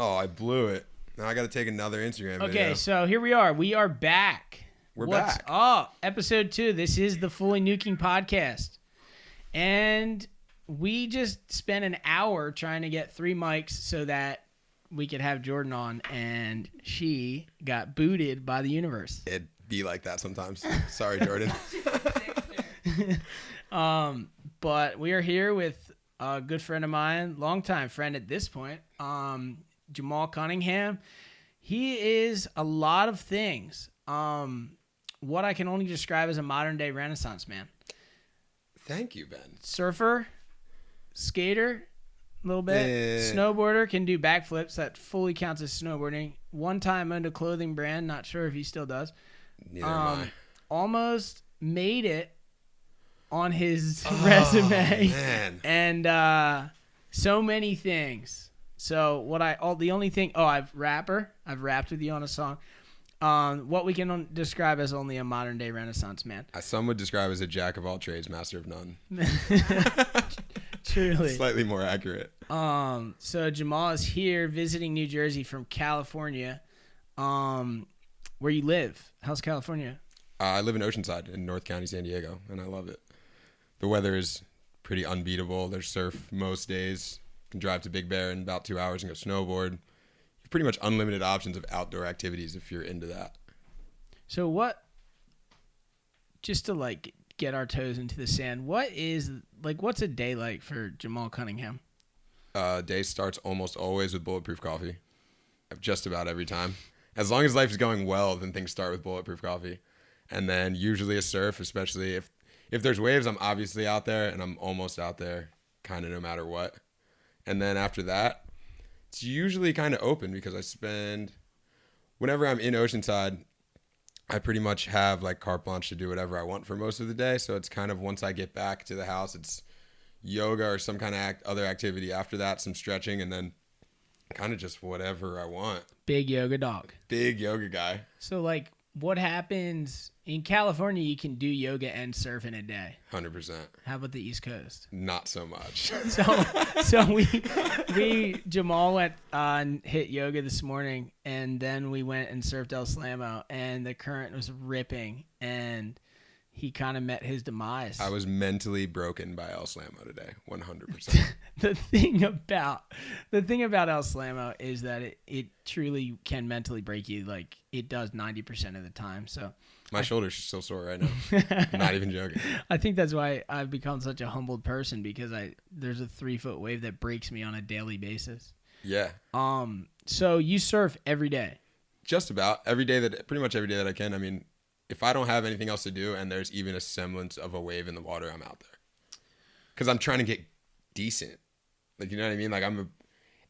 Oh, I blew it. Now I got to take another Instagram video. Okay, so here we are. We are back. What's back. Oh, episode 2. This is the Fully Nuking podcast. And we just spent an hour trying to get 3 mics so that we could have Jordan on, and she got booted by the universe. It'd be like that sometimes. Sorry, Jordan. But we are here with a good friend of mine, longtime friend at this point, Jamal Cunningham. He is a lot of things. What I can only describe as a modern day Renaissance man. Thank you, Ben. Surfer, skater, a little bit. Snowboarder, can do backflips. That fully counts as snowboarding. One time owned a clothing brand. Not sure if he still does. Neither am I. Almost made it on his resume. Man. And so many things. So the only thing, I've rapped with you on a song. What we can describe as only a modern day Renaissance man. Some would describe as a jack of all trades, master of none. Truly. Slightly more accurate. So Jamal is here visiting New Jersey from California. Where you live? How's California? I live in Oceanside in North County, San Diego, and I love it. The weather is pretty unbeatable. There's surf most days. You can drive to Big Bear in about 2 hours and go snowboard. You have pretty much unlimited options of outdoor activities if you're into that. So just to get our toes into the sand, what's a day like for Jamal Cunningham? Day starts almost always with bulletproof coffee. Just about every time. As long as life is going well, then things start with bulletproof coffee. And then usually a surf, especially if there's waves, I'm obviously out there, and I'm almost out there kind of no matter what. And then after that, it's usually kind of open because whenever I'm in Oceanside, I pretty much have carte blanche to do whatever I want for most of the day. So it's kind of once I get back to the house, it's yoga or some kind of other activity after that, some stretching, and then kind of just whatever I want. Big yoga dog. Big yoga guy. So what happens in California? You can do yoga and surf in a day. 100%. How about the East Coast? Not so much. So we Jamal went and hit yoga this morning, and then we went and surfed El Slamo, and the current was ripping, and he kind of met his demise. I was mentally broken by El Slamo today, 100%. The thing about El Slamo is that it truly can mentally break you. It does 90% of the time. So my shoulders are still sore right now. I'm not even joking. I think that's why I've become such a humbled person, because there's a 3-foot wave that breaks me on a daily basis. Yeah. So you surf every day? Just about pretty much every day that I can. I mean, if I don't have anything else to do and there's even a semblance of a wave in the water, I'm out there. Because I'm trying to get decent. You know what I mean?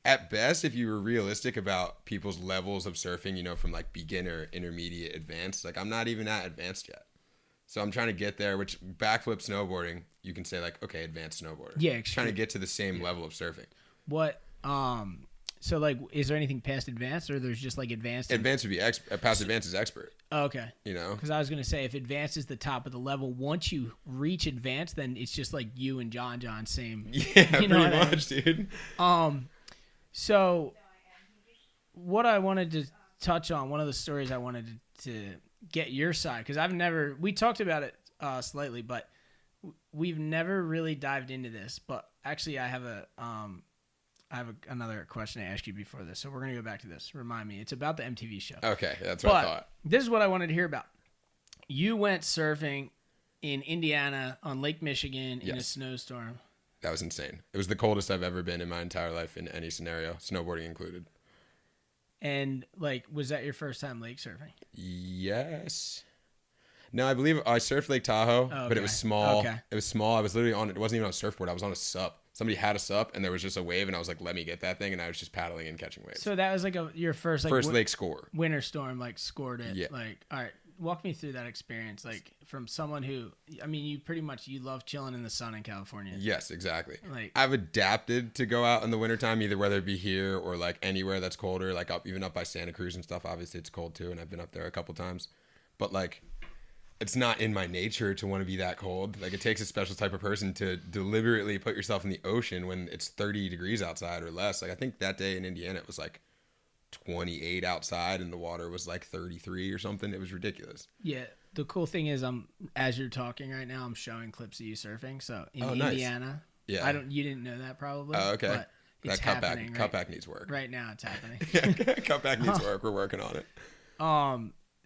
At best, if you were realistic about people's levels of surfing, from beginner, intermediate, advanced, I'm not even that advanced yet. So I'm trying to get there, which backflip snowboarding, you can say okay, advanced snowboarder. Yeah, trying to get to the same level of surfing. What, so is there anything past advanced, or there's just advanced? Advanced would be past advanced is expert. Oh, okay. Because I was going to say, if advanced is the top of the level, once you reach advanced, then it's just like you and John same. Yeah, pretty much, dude. So what I wanted to touch on, one of the stories I wanted to get your side, because we talked about it slightly, but we've never really dived into this. But actually, I have another question to ask you before this, so we're going to go back to this. Remind me. It's about the MTV show. Okay, that's what I thought. This is what I wanted to hear about. You went surfing in Indiana on Lake Michigan in a snowstorm. That was insane. It was the coldest I've ever been in my entire life in any scenario, snowboarding included. And, was that your first time lake surfing? Yes. No, I believe I surfed Lake Tahoe, but it was small. Okay. It was small. I was literally it wasn't even on a surfboard. I was on a sup. Somebody had a sup, and there was just a wave, and I was like, let me get that thing, and I was just paddling and catching waves. So that was your first lake score. Winter storm, scored it. Yeah. All right, walk me through that experience, from someone who, you love chilling in the sun in California. Yes, exactly. I've adapted to go out in the wintertime, either whether it be here or anywhere that's colder, even up by Santa Cruz and stuff. Obviously, it's cold too, and I've been up there a couple times, but it's not in my nature to want to be that cold. It takes a special type of person to deliberately put yourself in the ocean when it's 30 degrees outside or less. I think that day in Indiana, it was 28 outside and the water was like 33 or something. It was ridiculous. Yeah. The cool thing is, as you're talking right now, I'm showing clips of you surfing. So in Nice. Indiana, Yeah. You didn't know that probably. Oh, okay. But it's that happening. cutback needs work. Right now, it's happening. Cutback needs work. We're working on it.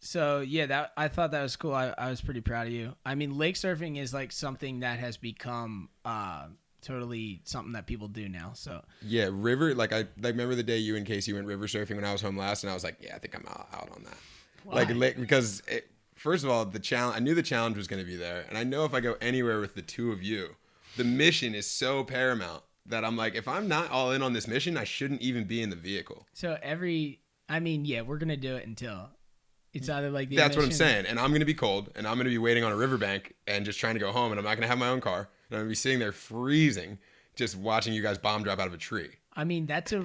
So yeah, I thought that was cool. I was pretty proud of you. I mean, lake surfing is like something that has become totally something that people do now. So yeah, river. Like I remember the day you and Casey went river surfing when I was home last, and I was like, yeah, I think I'm out on that. Why? Like because first of all, the challenge. I knew the challenge was going to be there, and I know if I go anywhere with the two of you, the mission is so paramount that I'm like, if I'm not all in on this mission, I shouldn't even be in the vehicle. So we're gonna do it until it's either like the That's what I'm mission- saying, and I'm going to be cold, and I'm going to be waiting on a riverbank and just trying to go home, and I'm not going to have my own car, and I'm going to be sitting there freezing, just watching you guys bomb drop out of a tree. I mean, that's a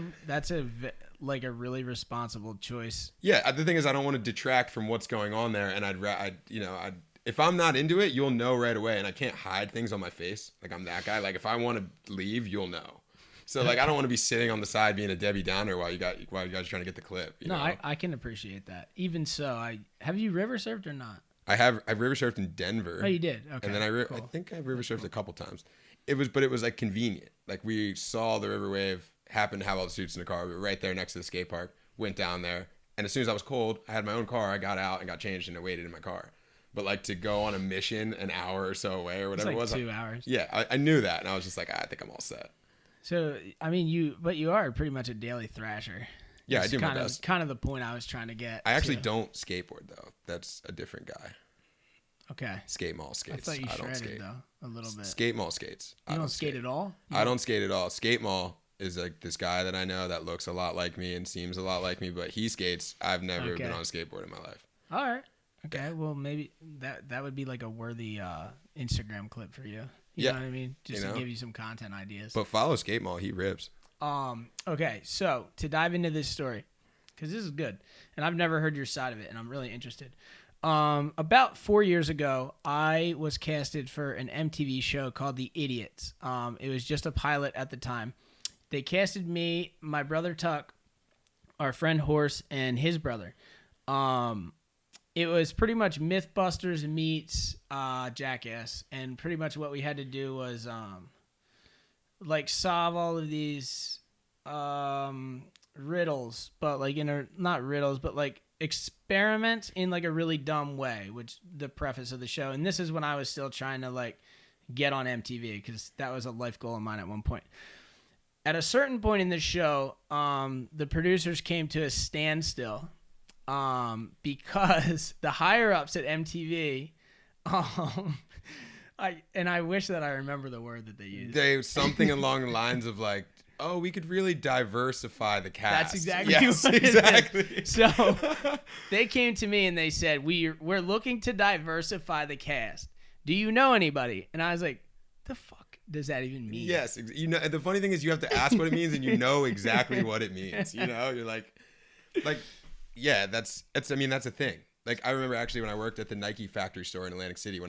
really responsible choice. Yeah, the thing is, I don't want to detract from what's going on there, and if I'm not into it, you'll know right away, and I can't hide things on my face. Like I'm that guy. Like if I want to leave, you'll know. So like I don't want to be sitting on the side being a Debbie Downer while you guys are trying to get the clip. You know? I can appreciate that. Even so, have you river surfed or not? I've river surfed in Denver. Oh, you did. Okay. And then I think I river surfed a couple times. It was like convenient. Like we saw the river wave, happened to have all the suits in the car. We were right there next to the skate park. Went down there, and as soon as I was cold, I had my own car. I got out and got changed, and I waited in my car. But like to go on a mission an hour or so away or whatever it was, 2 hours. Yeah, I knew that, and I was just like, I think I'm all set. So I mean, you are pretty much a daily thrasher. Yeah, It's I do my best. Kind of the point I was trying to get. I actually don't skateboard though. That's a different guy. Okay. Skate mall skates. I thought you don't shredded skate. though a little bit. Skate mall skates. You don't skate at all? I don't skate at all. Skate mall is like this guy that I know that looks a lot like me and seems a lot like me, but he skates. I've never been on a skateboard in my life. All right. Okay. Well, maybe that would be like a worthy Instagram clip for you. You know what I mean? Just to give you some content ideas. But follow Skate Mall. He rips. Okay. So to dive into this story, because this is good, and I've never heard your side of it, and I'm really interested. About 4 years ago, I was casted for an MTV show called The Idiots. It was just a pilot at the time. They casted me, my brother Tuck, our friend Horse, and his brother. It was pretty much Mythbusters meets Jackass, and pretty much what we had to do was like solve all of these riddles, but like not riddles, but like experiment in like a really dumb way, which the preface of the show. And this is when I was still trying to like get on MTV, because that was a life goal of mine at one point. At a certain point in the show, the producers came to a standstill because the higher ups at MTV, I wish that I remember the word that they used. Something along the lines of like, oh, we could really diversify the cast. That's exactly what exactly. It is. So they came to me and they said, we're looking to diversify the cast. Do you know anybody? And I was like, the fuck does that even mean? Yes. You know, the funny thing is you have to ask what it means and you know exactly what it means. You know, you're like, yeah, that's a thing. Like I remember actually when I worked at the Nike factory store in Atlantic City,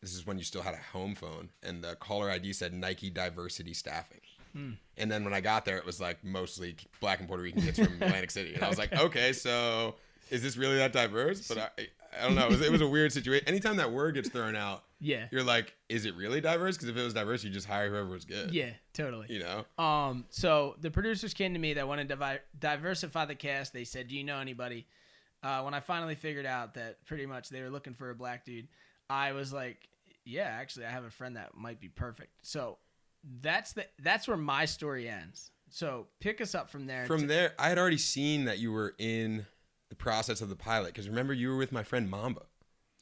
this is when you still had a home phone, and the caller ID said Nike Diversity Staffing. And then when I got there, it was like mostly Black and Puerto Rican kids from Atlantic City. And I was like, okay, so is this really that diverse? But I don't know. It was a weird situation. Anytime that word gets thrown out, yeah, you're like, is it really diverse? Because if it was diverse, you just hire whoever was good. Yeah, totally. You know? So the producers came to me that wanted to diversify the cast. They said, do you know anybody? When I finally figured out that pretty much they were looking for a black dude, I was like, yeah, actually, I have a friend that might be perfect. So that's where my story ends. So pick us up from there. From there, I had already seen that you were in the process of the pilot, because remember you were with my friend Mamba.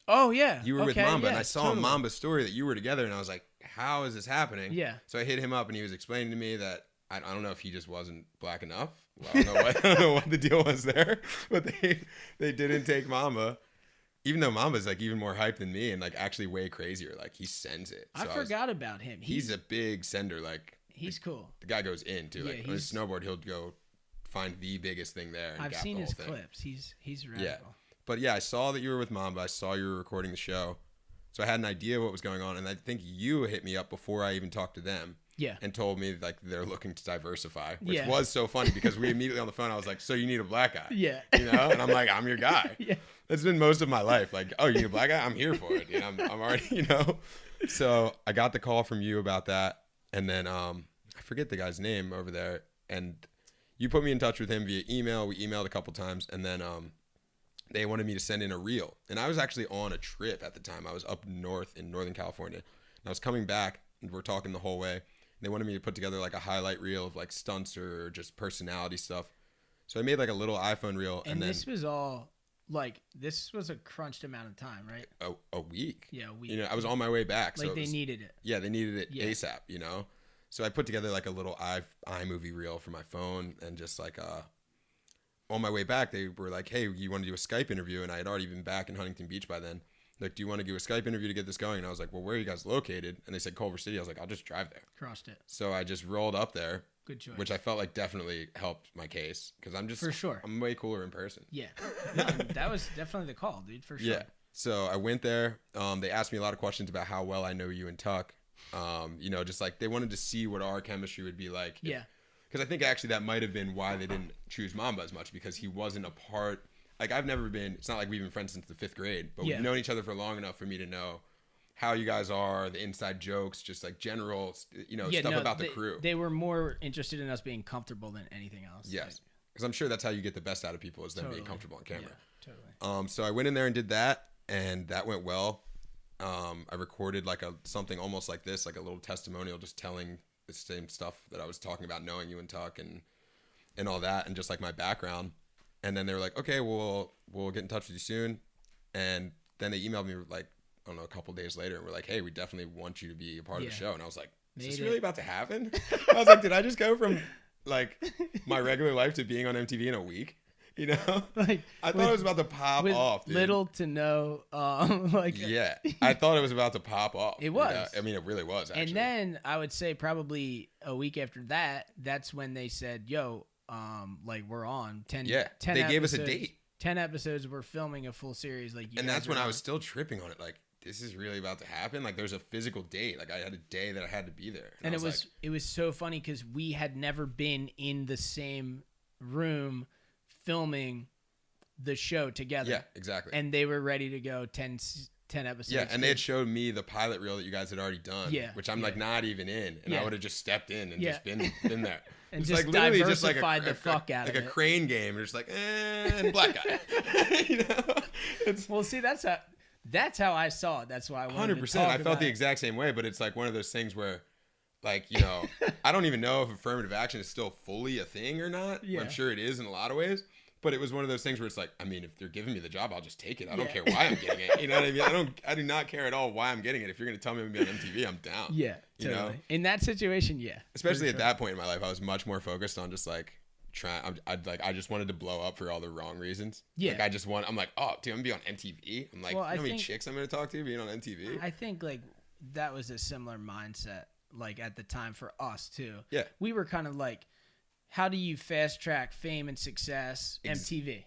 Oh yeah, you were with Mamba, and I saw a Mamba story that you were together, and I was like, how is this happening? Yeah. So I hit him up, and he was explaining to me that I don't know if he just wasn't black enough. Well, I don't know what the deal was there, but they didn't take Mamba. Even though Mamba's like even more hype than me and like actually way crazier, like he sends it. So I forgot about him. He's a big sender. Like he's cool. The guy goes in too. Like on his snowboard, he'll go find the biggest thing there. And I've seen his clips. He's radical. Yeah, but yeah, I saw that you were with Mamba. I saw you were recording the show, so I had an idea what was going on. And I think you hit me up before I even talked to them. Yeah. and told me like they're looking to diversify, which Yeah. was so funny because we immediately on the phone, I was like, so you need a black guy? Yeah. You know? And I'm like, I'm your guy. Yeah. That's been most of my life. Like, oh, you need a black guy? I'm here for it. You know, I'm already, you know? So I got the call from you about that. And then I forget the guy's name over there. And you put me in touch with him via email. We emailed a couple times. And then they wanted me to send in a reel. And I was actually on a trip at the time. I was up north in Northern California. And I was coming back and we're talking the whole way. They wanted me to put together like a highlight reel of like stunts or just personality stuff. So I made like a little iPhone reel. And then this was all like, this was a crunched amount of time, right? a week. Yeah, a week. You know, I was on my way back. Like so they needed it. Yeah, they needed it Yeah. ASAP, you know? So I put together like a little iMovie reel for my phone and just like on my way back, they were like, hey, you want to do a Skype interview? And I had already been back in Huntington Beach by then. Like, do you want to do a Skype interview to get this going? And I was like, well, where are you guys located? And they said Culver City. I was like, I'll just drive there. Crossed it. So I just rolled up there. Good choice. Which I felt like definitely helped my case because I'm just For sure. I'm way cooler in person. Yeah. No, that was definitely the call, dude, for sure. Yeah. So I went there. They asked me a lot of questions about how well I know you and Tuck. You know, just like they wanted to see what our chemistry would be like. Yeah. Because I think actually that might have been why they didn't choose Mamba as much because he wasn't a part. Like I've never been. It's not like we've been friends since the 5th grade, but Yeah. we've known each other for long enough for me to know how you guys are, the inside jokes, just like general, you know, stuff about the crew. They were more interested in us being comfortable than anything else. Yes. Because I'm sure that's how you get the best out of people is them Totally. being comfortable on camera. Yeah, totally. So I went in there and did that, and that went well. I recorded like something almost like this, like a little testimonial, just telling the same stuff that I was talking about, knowing you and Tuck and all that, and just like my background. And then they were like, okay, we'll get in touch with you soon. And then they emailed me like, I don't know, a couple days later, and we're like, hey, we definitely want you to be a part of the show. And I was like, is this really about to happen? I was like, did I just go from like my regular life to being on MTV in a week? You know, Like I thought it was about to pop off. Dude. Little to no, like Yeah, I thought it was about to pop off. It was. You know? I mean, it really was. Actually. And then I would say probably a week after that, that's when they said, "Yo, like we're on 10." Yeah, 10 they gave us a episodes- date. 10 episodes. We're filming a full series. Like, And that's when I was still tripping on it. Like, this is really about to happen. Like, there's a physical date. Like, I had a day that I had to be there. And I it was so funny because we had never been in the same room filming the show together. Yeah, exactly. And they were ready to go 10 episodes. Yeah, and they had showed me the pilot reel that you guys had already done. Yeah, which I'm like not even in, and I would have just stepped in and just been there. And it's just like literally diversified the fuck out of it. like a crane game. It's like, and black guy. You know? It's Well, see, that's how I saw it. That's why I wanted 100%. to talk I felt about the it. exact same way, but it's like one of those things where, like, you know, I don't even know if affirmative action is still fully a thing or not. Yeah. I'm sure it is in a lot of ways. But it was one of those things where it's like, I mean, if they're giving me the job, I'll just take it. I don't care why I'm getting it. You know what I mean? I do not care at all why I'm getting it. If you're going to tell me I'm going to be on MTV, I'm down. Yeah, You totally. know? In that situation, yeah. Especially at that point in my life, I was much more focused on just like I just wanted to blow up for all the wrong reasons. Yeah. Like I'm like, oh, dude, I'm gonna be on MTV. I'm like, Well, you I know how many think- chicks I'm gonna talk to being on MTV? I think like that was a similar mindset like at the time for us too. Yeah. We were kind of like, how do you fast track fame and success? MTV.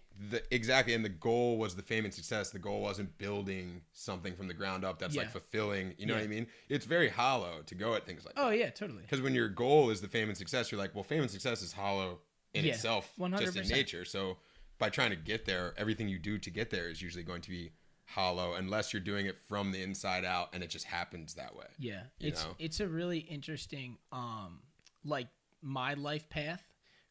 Exactly, and the goal was the fame and success. The goal wasn't building something from the ground up that's like fulfilling. You know what I mean? It's very hollow to go at things like that. Oh yeah, totally. Because when your goal is the fame and success, you're like, well, fame and success is hollow in itself, 100%. just in nature. So by trying to get there, everything you do to get there is usually going to be hollow unless you're doing it from the inside out and it just happens that way. Yeah. You know? It's a really interesting like my life path.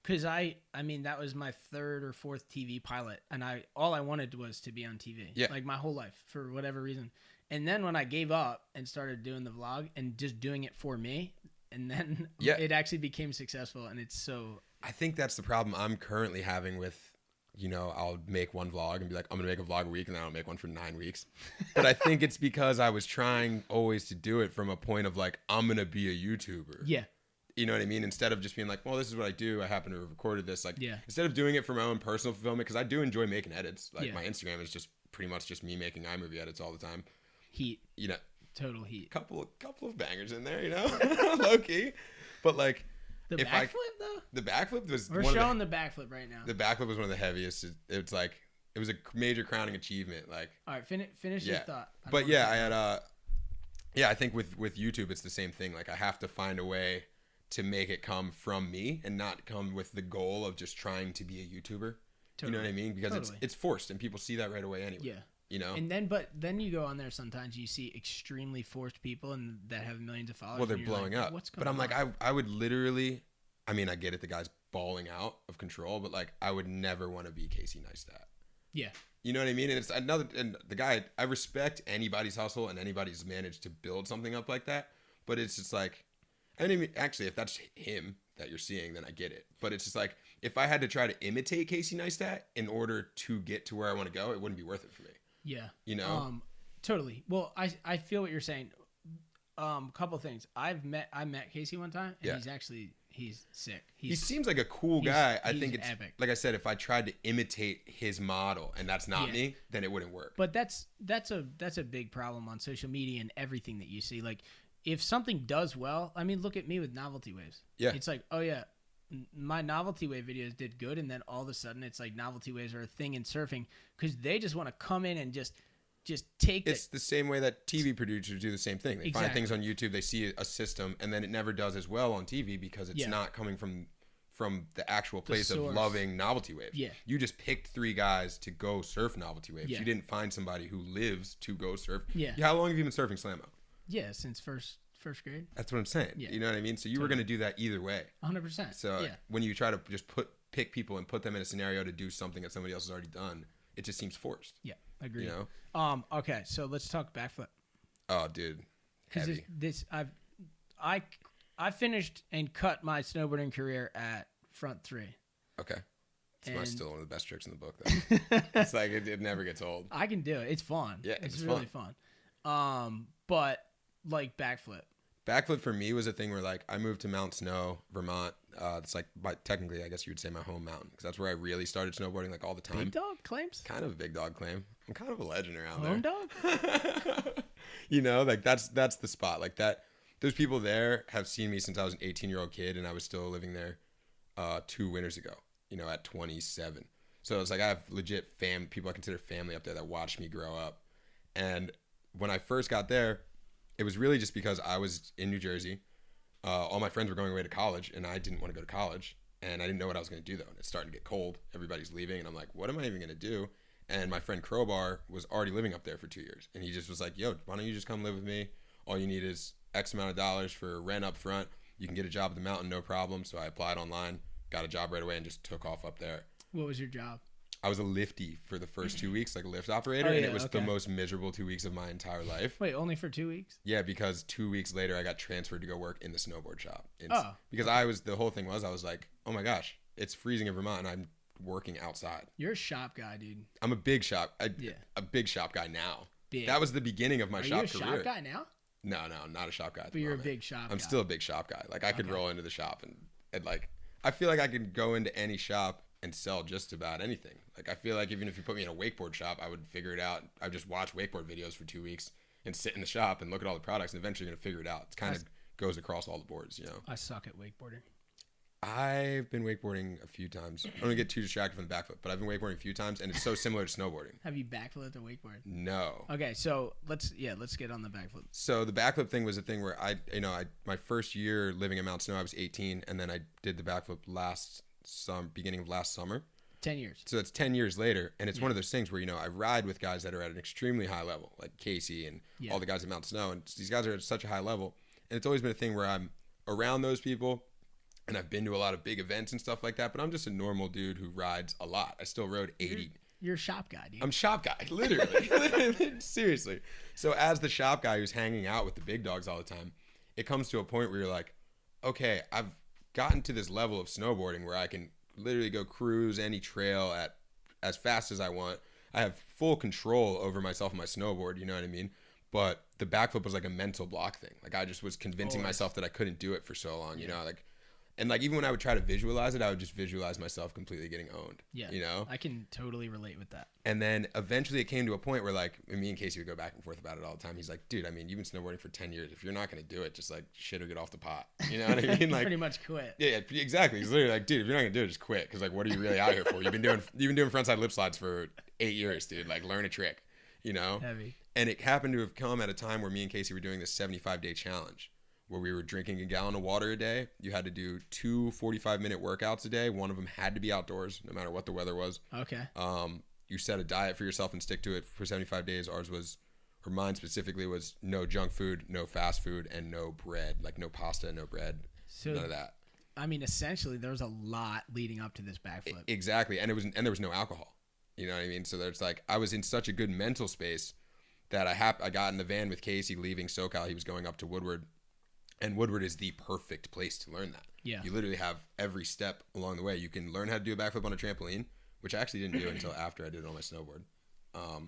Cause I mean that was my 3rd or 4th TV pilot, and all I wanted was to be on TV, like my whole life for whatever reason. And then when I gave up and started doing the vlog and just doing it for me, and then it actually became successful, and it's so. I think that's the problem I'm currently having with, you know, I'll make one vlog and be like, I'm gonna make a vlog a week, and then I'll make one for 9 weeks. But I think it's because I was trying always to do it from a point of like, I'm gonna be a YouTuber. Yeah. You know what I mean? Instead of just being like, well, this is what I do. I happen to have recorded this. Like, instead of doing it for my own personal fulfillment, because I do enjoy making edits. Like, my Instagram is just pretty much just me making iMovie edits all the time. Heat. You know, total heat. Couple of bangers in there, you know, low key. But like, the backflip though. The backflip was. We're showing the backflip right now. The backflip was one of the heaviest. It's like it was a major crowning achievement. Like, all right, finish your thought. But yeah, I had Yeah, I think with YouTube, it's the same thing. Like, I have to find a way to make it come from me and not come with the goal of just trying to be a YouTuber. Totally. You know what I mean? Because Totally. it's forced, and people see that right away anyway. Yeah. You know? And then you go on there sometimes, you see extremely forced people and that have millions of followers. Well, they're blowing like, up. What's going but I'm on? like, I would literally, I mean, I get it, the guy's balling out of control, but like, I would never want to be Casey Neistat. Yeah. You know what I mean? And it's another, and the guy, I respect anybody's hustle and anybody's managed to build something up like that. But it's just like, I mean, actually, if that's him that you're seeing, then I get it. But it's just like, if I had to try to imitate Casey Neistat in order to get to where I want to go, it wouldn't be worth it for me. Yeah. You know? Totally. Well, I feel what you're saying. Couple things. I met Casey one time, and he's sick. He seems like a cool guy. I he's think it's epic. Like I said, if I tried to imitate his model and that's not me, then it wouldn't work. But that's a big problem on social media and everything that you see. Like, if something does well, I mean, look at me with novelty waves. Yeah. It's like, oh yeah, my novelty wave videos did good, and then all of a sudden it's like novelty waves are a thing in surfing because they just want to come in and just take it's the same way that TV producers do the same thing. They find things on YouTube, they see a system, and then it never does as well on TV because it's not coming from the actual place of loving novelty waves. Yeah. You just picked 3 guys to go surf novelty waves. Yeah. You didn't find somebody who lives to go surf. Yeah. How long have you been surfing Slammo? Yeah, since first grade. That's what I'm saying. Yeah. You know what I mean? So you were going to do that either way. 100%. So when you try to just pick people and put them in a scenario to do something that somebody else has already done, it just seems forced. Yeah, agreed. You know? Okay, so let's talk backflip. Oh, dude. Heavy. I finished and cut my snowboarding career at front 3. Okay. It's still one of the best tricks in the book, though. It's like it never gets old. I can do it. It's fun. Yeah, it's really fun. But like backflip. Backflip for me was a thing where like I moved to Mount Snow, Vermont. It's like technically, I guess you would say my home mountain because that's where I really started snowboarding like all the time. Big dog claims? Kind of a big dog claim. I'm kind of a legend around home there. Home dog? You know, like that's the spot. Like that. Those people there have seen me since I was an 18-year-old kid and I was still living there 2 winters ago. You know, at 27. So it's like I have legit people I consider family up there that watched me grow up. And when I first got there, it was really just because I was in New Jersey. All my friends were going away to college, and I didn't want to go to college. And I didn't know what I was going to do, though. And it's starting to get cold. Everybody's leaving. And I'm like, what am I even going to do? And my friend Crowbar was already living up there for 2 years. And he just was like, yo, why don't you just come live with me? All you need is X amount of dollars for rent up front. You can get a job at the mountain, no problem. So I applied online, got a job right away, and just took off up there. What was your job? I was a lifty for the first 2 weeks, like a lift operator, and it was the most miserable 2 weeks of my entire life. Wait, only for 2 weeks? Yeah, because 2 weeks later, I got transferred to go work in the snowboard shop. Because the whole thing was, I was like, oh my gosh, it's freezing in Vermont, and I'm working outside. You're a shop guy, dude. I'm a big shop, a big shop guy now. Big. That was the beginning of my shop career. Are you a shop guy now? No, not a shop guy. But you're a big shop guy. I'm still a big shop guy. Like I could roll into the shop and like, I feel like I could go into any shop and sell just about anything. Like I feel like even if you put me in a wakeboard shop, I would figure it out. I just watch wakeboard videos for 2 weeks and sit in the shop and look at all the products and eventually gonna figure it out. It kind of goes across all the boards, you know. I suck at wakeboarding. I've been wakeboarding a few times. I don't want to get too distracted from the backflip, but I've been wakeboarding a few times and it's so similar to snowboarding. Have you backflipped a wakeboard? No. Okay, so let's get on the backflip. So the backflip thing was a thing where my first year living in Mount Snow, I was 18, and then I did the backflip beginning of last summer. 10 years. So it's 10 years later, and it's one of those things where, I ride with guys that are at an extremely high level, like Casey and all the guys at Mount Snow, and these guys are at such a high level, and it's always been a thing where I'm around those people, and I've been to a lot of big events and stuff like that, but I'm just a normal dude who rides a lot. I still rode 80. You're a shop guy, dude. I'm shop guy, literally. Seriously. So as the shop guy who's hanging out with the big dogs all the time, it comes to a point where you're like, okay, I've gotten to this level of snowboarding where I can literally go cruise any trail at as fast as I want. I have full control over myself and my snowboard, you know what I mean? But the backflip was like a mental block thing. Like I just was convincing myself that I couldn't do it for so long, you know, like. And like even when I would try to visualize it, I would just visualize myself completely getting owned. Yeah. You know? I can totally relate with that. And then eventually it came to a point where like me and Casey would go back and forth about it all the time. He's like, dude, I mean, you've been snowboarding for 10 years. If you're not going to do it, just like shit or get off the pot. You know what I mean? Like pretty much quit. Yeah, exactly. He's literally like, dude, if you're not going to do it, just quit. Cause like, what are you really out here for? You've been doing frontside lip slides for 8 years, dude. Like learn a trick, you know? Heavy. And it happened to have come at a time where me and Casey were doing this 75-day challenge where we were drinking a gallon of water a day. You had to do 2 45-minute workouts a day. One of them had to be outdoors, no matter what the weather was. Okay. You set a diet for yourself and stick to it for 75 days. Ours was, or mine specifically, was no junk food, no fast food, and no bread. Like no pasta, no bread, none of that. I mean, essentially, there was a lot leading up to this backflip. Exactly, and there was no alcohol. You know what I mean? So there's like, I was in such a good mental space that I got in the van with Casey leaving SoCal. He was going up to Woodward, and Woodward is the perfect place to learn that. Yeah. You literally have every step along the way. You can learn how to do a backflip on a trampoline, which I actually didn't do until after I did it on my snowboard.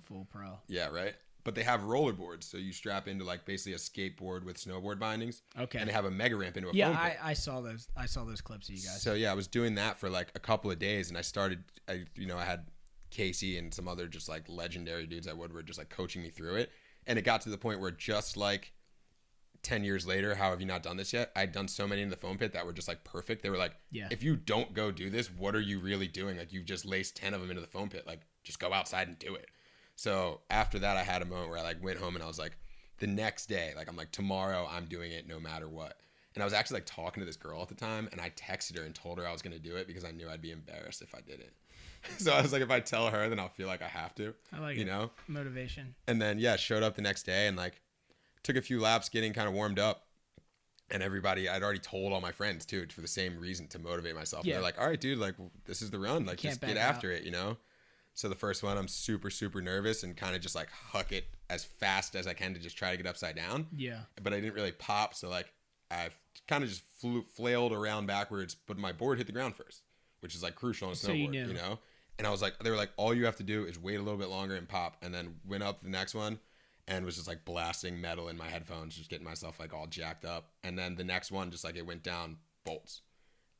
Full pro. Yeah, right? But they have rollerboards, so you strap into like basically a skateboard with snowboard bindings. Okay. And they have a mega ramp into a yeah, foam pit. I saw those. I saw those clips of you guys. So yeah, I was doing that for like a couple of days, and I had Casey and some other just like legendary dudes at Woodward just like coaching me through it. And it got to the point where just like 10 years later, how have you not done this yet? I'd done so many in the foam pit that were just like perfect. They were like, if you don't go do this, what are you really doing? Like you've just laced 10 of them into the foam pit. Like just go outside and do it. So after that, I had a moment where I like went home and I was like, the next day, like I'm like, tomorrow I'm doing it no matter what. And I was actually like talking to this girl at the time, and I texted her and told her I was going to do it because I knew I'd be embarrassed if I didn't. So I was like, if I tell her, then I'll feel like I have to. I like it. You know? Motivation. And then, showed up the next day and like took a few laps getting kind of warmed up. And everybody, I'd already told all my friends too, for the same reason, to motivate myself. Yeah. They're like, all right, dude, like this is the run. Like just get after it, you know? So the first one, I'm super, super nervous and kind of just like huck it as fast as I can to just try to get upside down. Yeah. But I didn't really pop. So like I kind of just flailed around backwards, but my board hit the ground first, which is like crucial on a snowboard, you know? And I was like, they were like, all you have to do is wait a little bit longer and pop. And then went up the next one and was just like blasting metal in my headphones, just getting myself like all jacked up. And then the next one, just like it went down bolts.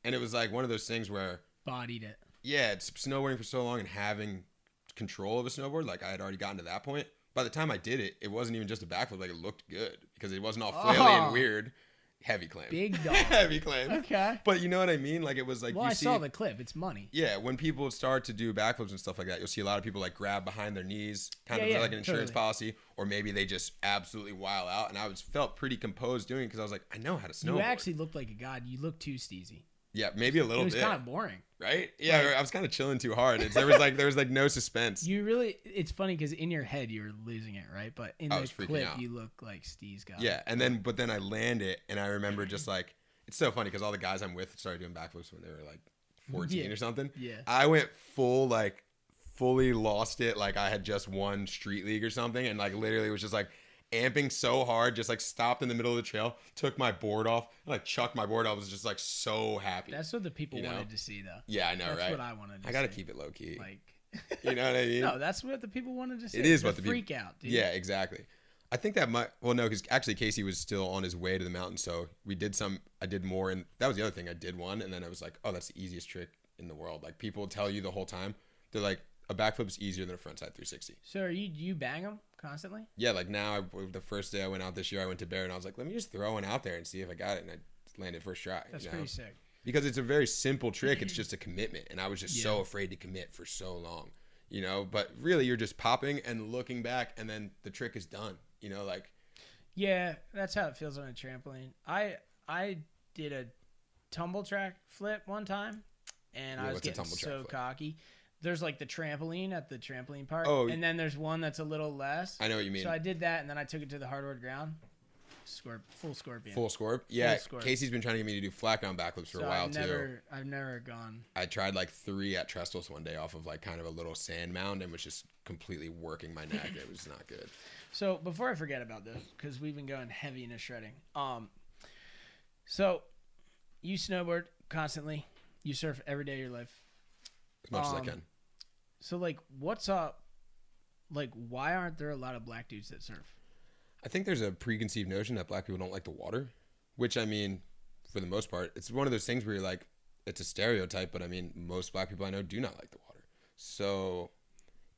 And it was like one of those things where bodied it. Yeah, it's snowboarding for so long and having control of a snowboard. Like I had already gotten to that point. By the time I did it, it wasn't even just a backflip. Like it looked good because it wasn't all flaily and weird. Heavy claim. Big dog. Heavy claim. Okay. But you know what I mean? Like it was like, well, I saw the clip. It's money. Yeah. When people start to do backflips and stuff like that, you'll see a lot of people like grab behind their knees, kind of like an insurance policy, or maybe they just absolutely wild out. And I felt pretty composed doing it because I was like, I know how to snowboard. You actually looked like a god. You looked too steezy. Yeah, maybe a little bit. It was kind of boring. Right? Yeah, like, I was kind of chilling too hard. There was like no suspense. You really, it's funny because in your head you were losing it, right? But in the clip you look like Steve's guy. Yeah, but then I land it, and I remember just like, it's so funny because all the guys I'm with started doing backflips when they were like 14 or something. Yeah. I went fully lost it, like I had just won Street League or something, and like literally was just like amping so hard, just like stopped in the middle of the trail, took my board off, and like chucked my board. I was just like so happy. That's what the people wanted to see, though. Yeah, I know, that's right? That's what I wanted to see. I gotta keep it low key. Like, you know what I mean? No, that's what the people wanted to see. It is what the freak out, dude. Yeah, exactly. I think that might. Well, no, because actually Casey was still on his way to the mountain, so we did some. I did more, and that was the other thing. I did one, and then I was like, oh, that's the easiest trick in the world. Like people tell you the whole time, they're like, a backflip is easier than a frontside 360. So you bang them constantly? Yeah, like now, the first day I went out this year, I went to Bear, and I was like, let me just throw one out there and see if I got it, and I landed first try. That's pretty sick. Because it's a very simple trick. It's just a commitment, and I was just so afraid to commit for so long, you know. But really, you're just popping and looking back, and then the trick is done, you know, like. Yeah, that's how it feels on a trampoline. I did a tumble track flip one time, and I was getting so cocky. There's like the trampoline at the trampoline park, and then there's one that's a little less. I know what you mean. So I did that, and then I took it to the hardwood ground. Full scorpion. Full scorp? Yeah, Casey's been trying to get me to do flat ground backflips for a while too. I've never gone. I tried like 3 at Trestles one day off of like kind of a little sand mound and was just completely working my neck. It was not good. So before I forget about this, because we've been going heavy into shredding. So you snowboard constantly. You surf every day of your life. As much as I can. So like, what's up? Like, why aren't there a lot of black dudes that surf? I think there's a preconceived notion that black people don't like the water, which I mean, for the most part, it's one of those things where you're like, it's a stereotype, but I mean, most black people I know do not like the water. So,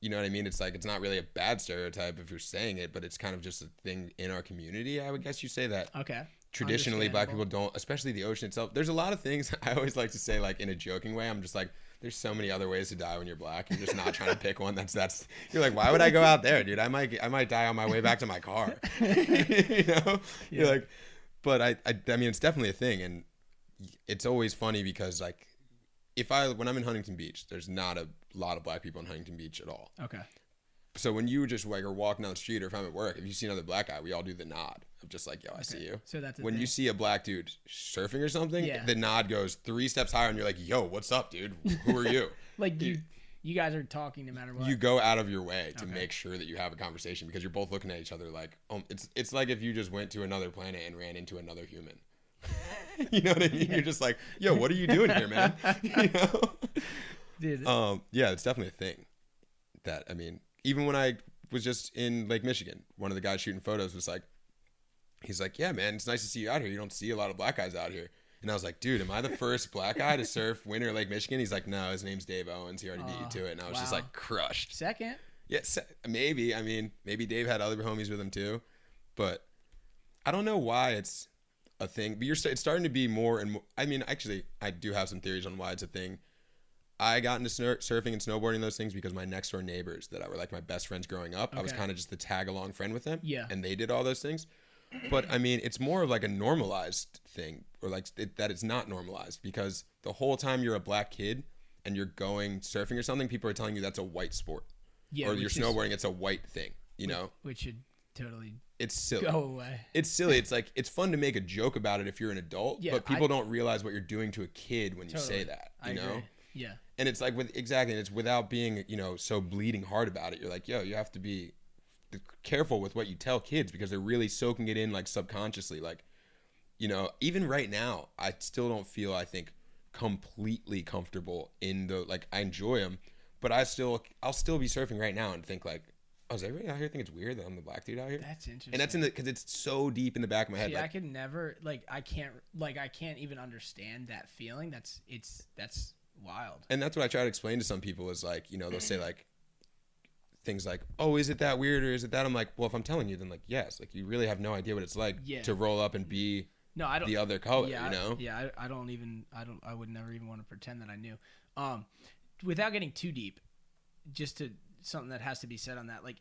you know what I mean? It's like, it's not really a bad stereotype if you're saying it, but it's kind of just a thing in our community. I would guess you say that. Okay. Traditionally, black people don't, especially the ocean itself. There's a lot of things I always like to say, like in a joking way. I'm just like, there's so many other ways to die when you're black. You're just not trying to pick one. You're like, why would I go out there, dude? I might die on my way back to my car. You know? You're like, but I mean, it's definitely a thing, and it's always funny because like, when I'm in Huntington Beach, there's not a lot of black people in Huntington Beach at all. Okay. So when you just like are walking down the street, or if I'm at work, if you see another black guy, we all do the nod of just like, yo, I see you. So that's when you see a black dude surfing or something, the nod goes 3 steps higher, and you're like, yo, what's up, dude? Who are you? Like you guys are talking no matter what. You go out of your way to make sure that you have a conversation because you're both looking at each other like, it's like if you just went to another planet and ran into another human. You know what I mean? Yeah. You're just like, yo, what are you doing here, man? You know? Dude. Yeah, it's definitely a thing. That, I mean, even when I was just in Lake Michigan, one of the guys shooting photos was like, he's like, yeah, man, it's nice to see you out here. You don't see a lot of black guys out here. And I was like, dude, am I the first black guy to surf Winter Lake Michigan? He's like, no, his name's Dave Owens. He already beat you to it. And I was just like crushed. Second? Yeah, maybe. I mean, maybe Dave had other homies with him too. But I don't know why it's a thing. But it's starting to be more and more. I mean, actually, I do have some theories on why it's a thing. I got into surfing and snowboarding, those things, because my next door neighbors that were like my best friends growing up, I was kind of just the tag along friend with them. Yeah. And they did all those things. But I mean, it's more of like a normalized thing, or like that it's not normalized, because the whole time you're a black kid and you're going surfing or something, people are telling you that's a white sport. Yeah. Or you're snowboarding, it's a white thing, you know? Which should totally it's silly. Go away. It's silly. It's like, it's fun to make a joke about it if you're an adult, but people don't realize what you're doing to a kid when you say that, you know? Agree. Yeah. And it's like, and it's without being, you know, so bleeding hard about it. You're like, yo, you have to be careful with what you tell kids, because they're really soaking it in like subconsciously. Like, you know, even right now, I still don't feel, I think, completely comfortable in the, like, I enjoy them, but I'll still be surfing right now and think like, oh, is everybody out here think it's weird that I'm the black dude out here? That's interesting. And that's because it's so deep in the back of my head. See, like, I could never, I can't even understand that feeling. That's wild. And that's what I try to explain to some people is like, you know, they'll say like things like, oh, is it that weird or is it that? I'm like, well, if I'm telling you, then like, yes, like you really have no idea what it's like to roll up and be the other color, you know? I would never even want to pretend that I knew. Without getting too deep, just to something that has to be said on that, like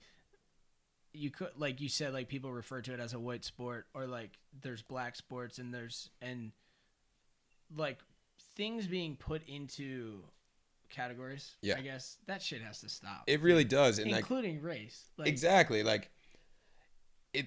you could, like you said, like people refer to it as a white sport, or like there's black sports and like things being put into categories. I guess that shit has to stop. It really does, and including race. Like, exactly. Like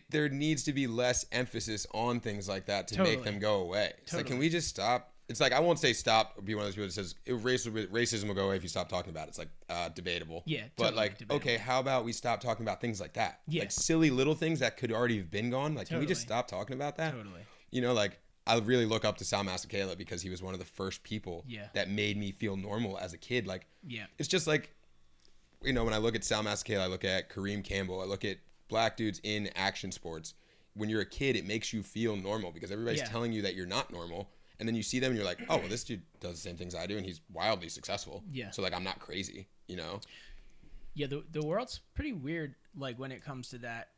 there needs to be less emphasis on things like that to make them go away. It's like, can we just stop? It's like, I won't say stop or be one of those people that says racism will go away if you stop talking about it. It's like debatable. Yeah, but like, debatable. Okay, how about we stop talking about things like that? Yeah. Like silly little things that could already have been gone. Like, can we just stop talking about that? Totally. You know, like, I really look up to Sal Masekela because he was one of the first people that made me feel normal as a kid. Like, it's just like, you know, when I look at Sal Masekela, I look at Kareem Campbell, I look at black dudes in action sports. When you're a kid, it makes you feel normal because everybody's telling you that you're not normal. And then you see them and you're like, oh, well, this dude does the same things I do and he's wildly successful. Yeah. So like, I'm not crazy, you know? Yeah, the world's pretty weird, like when it comes to that,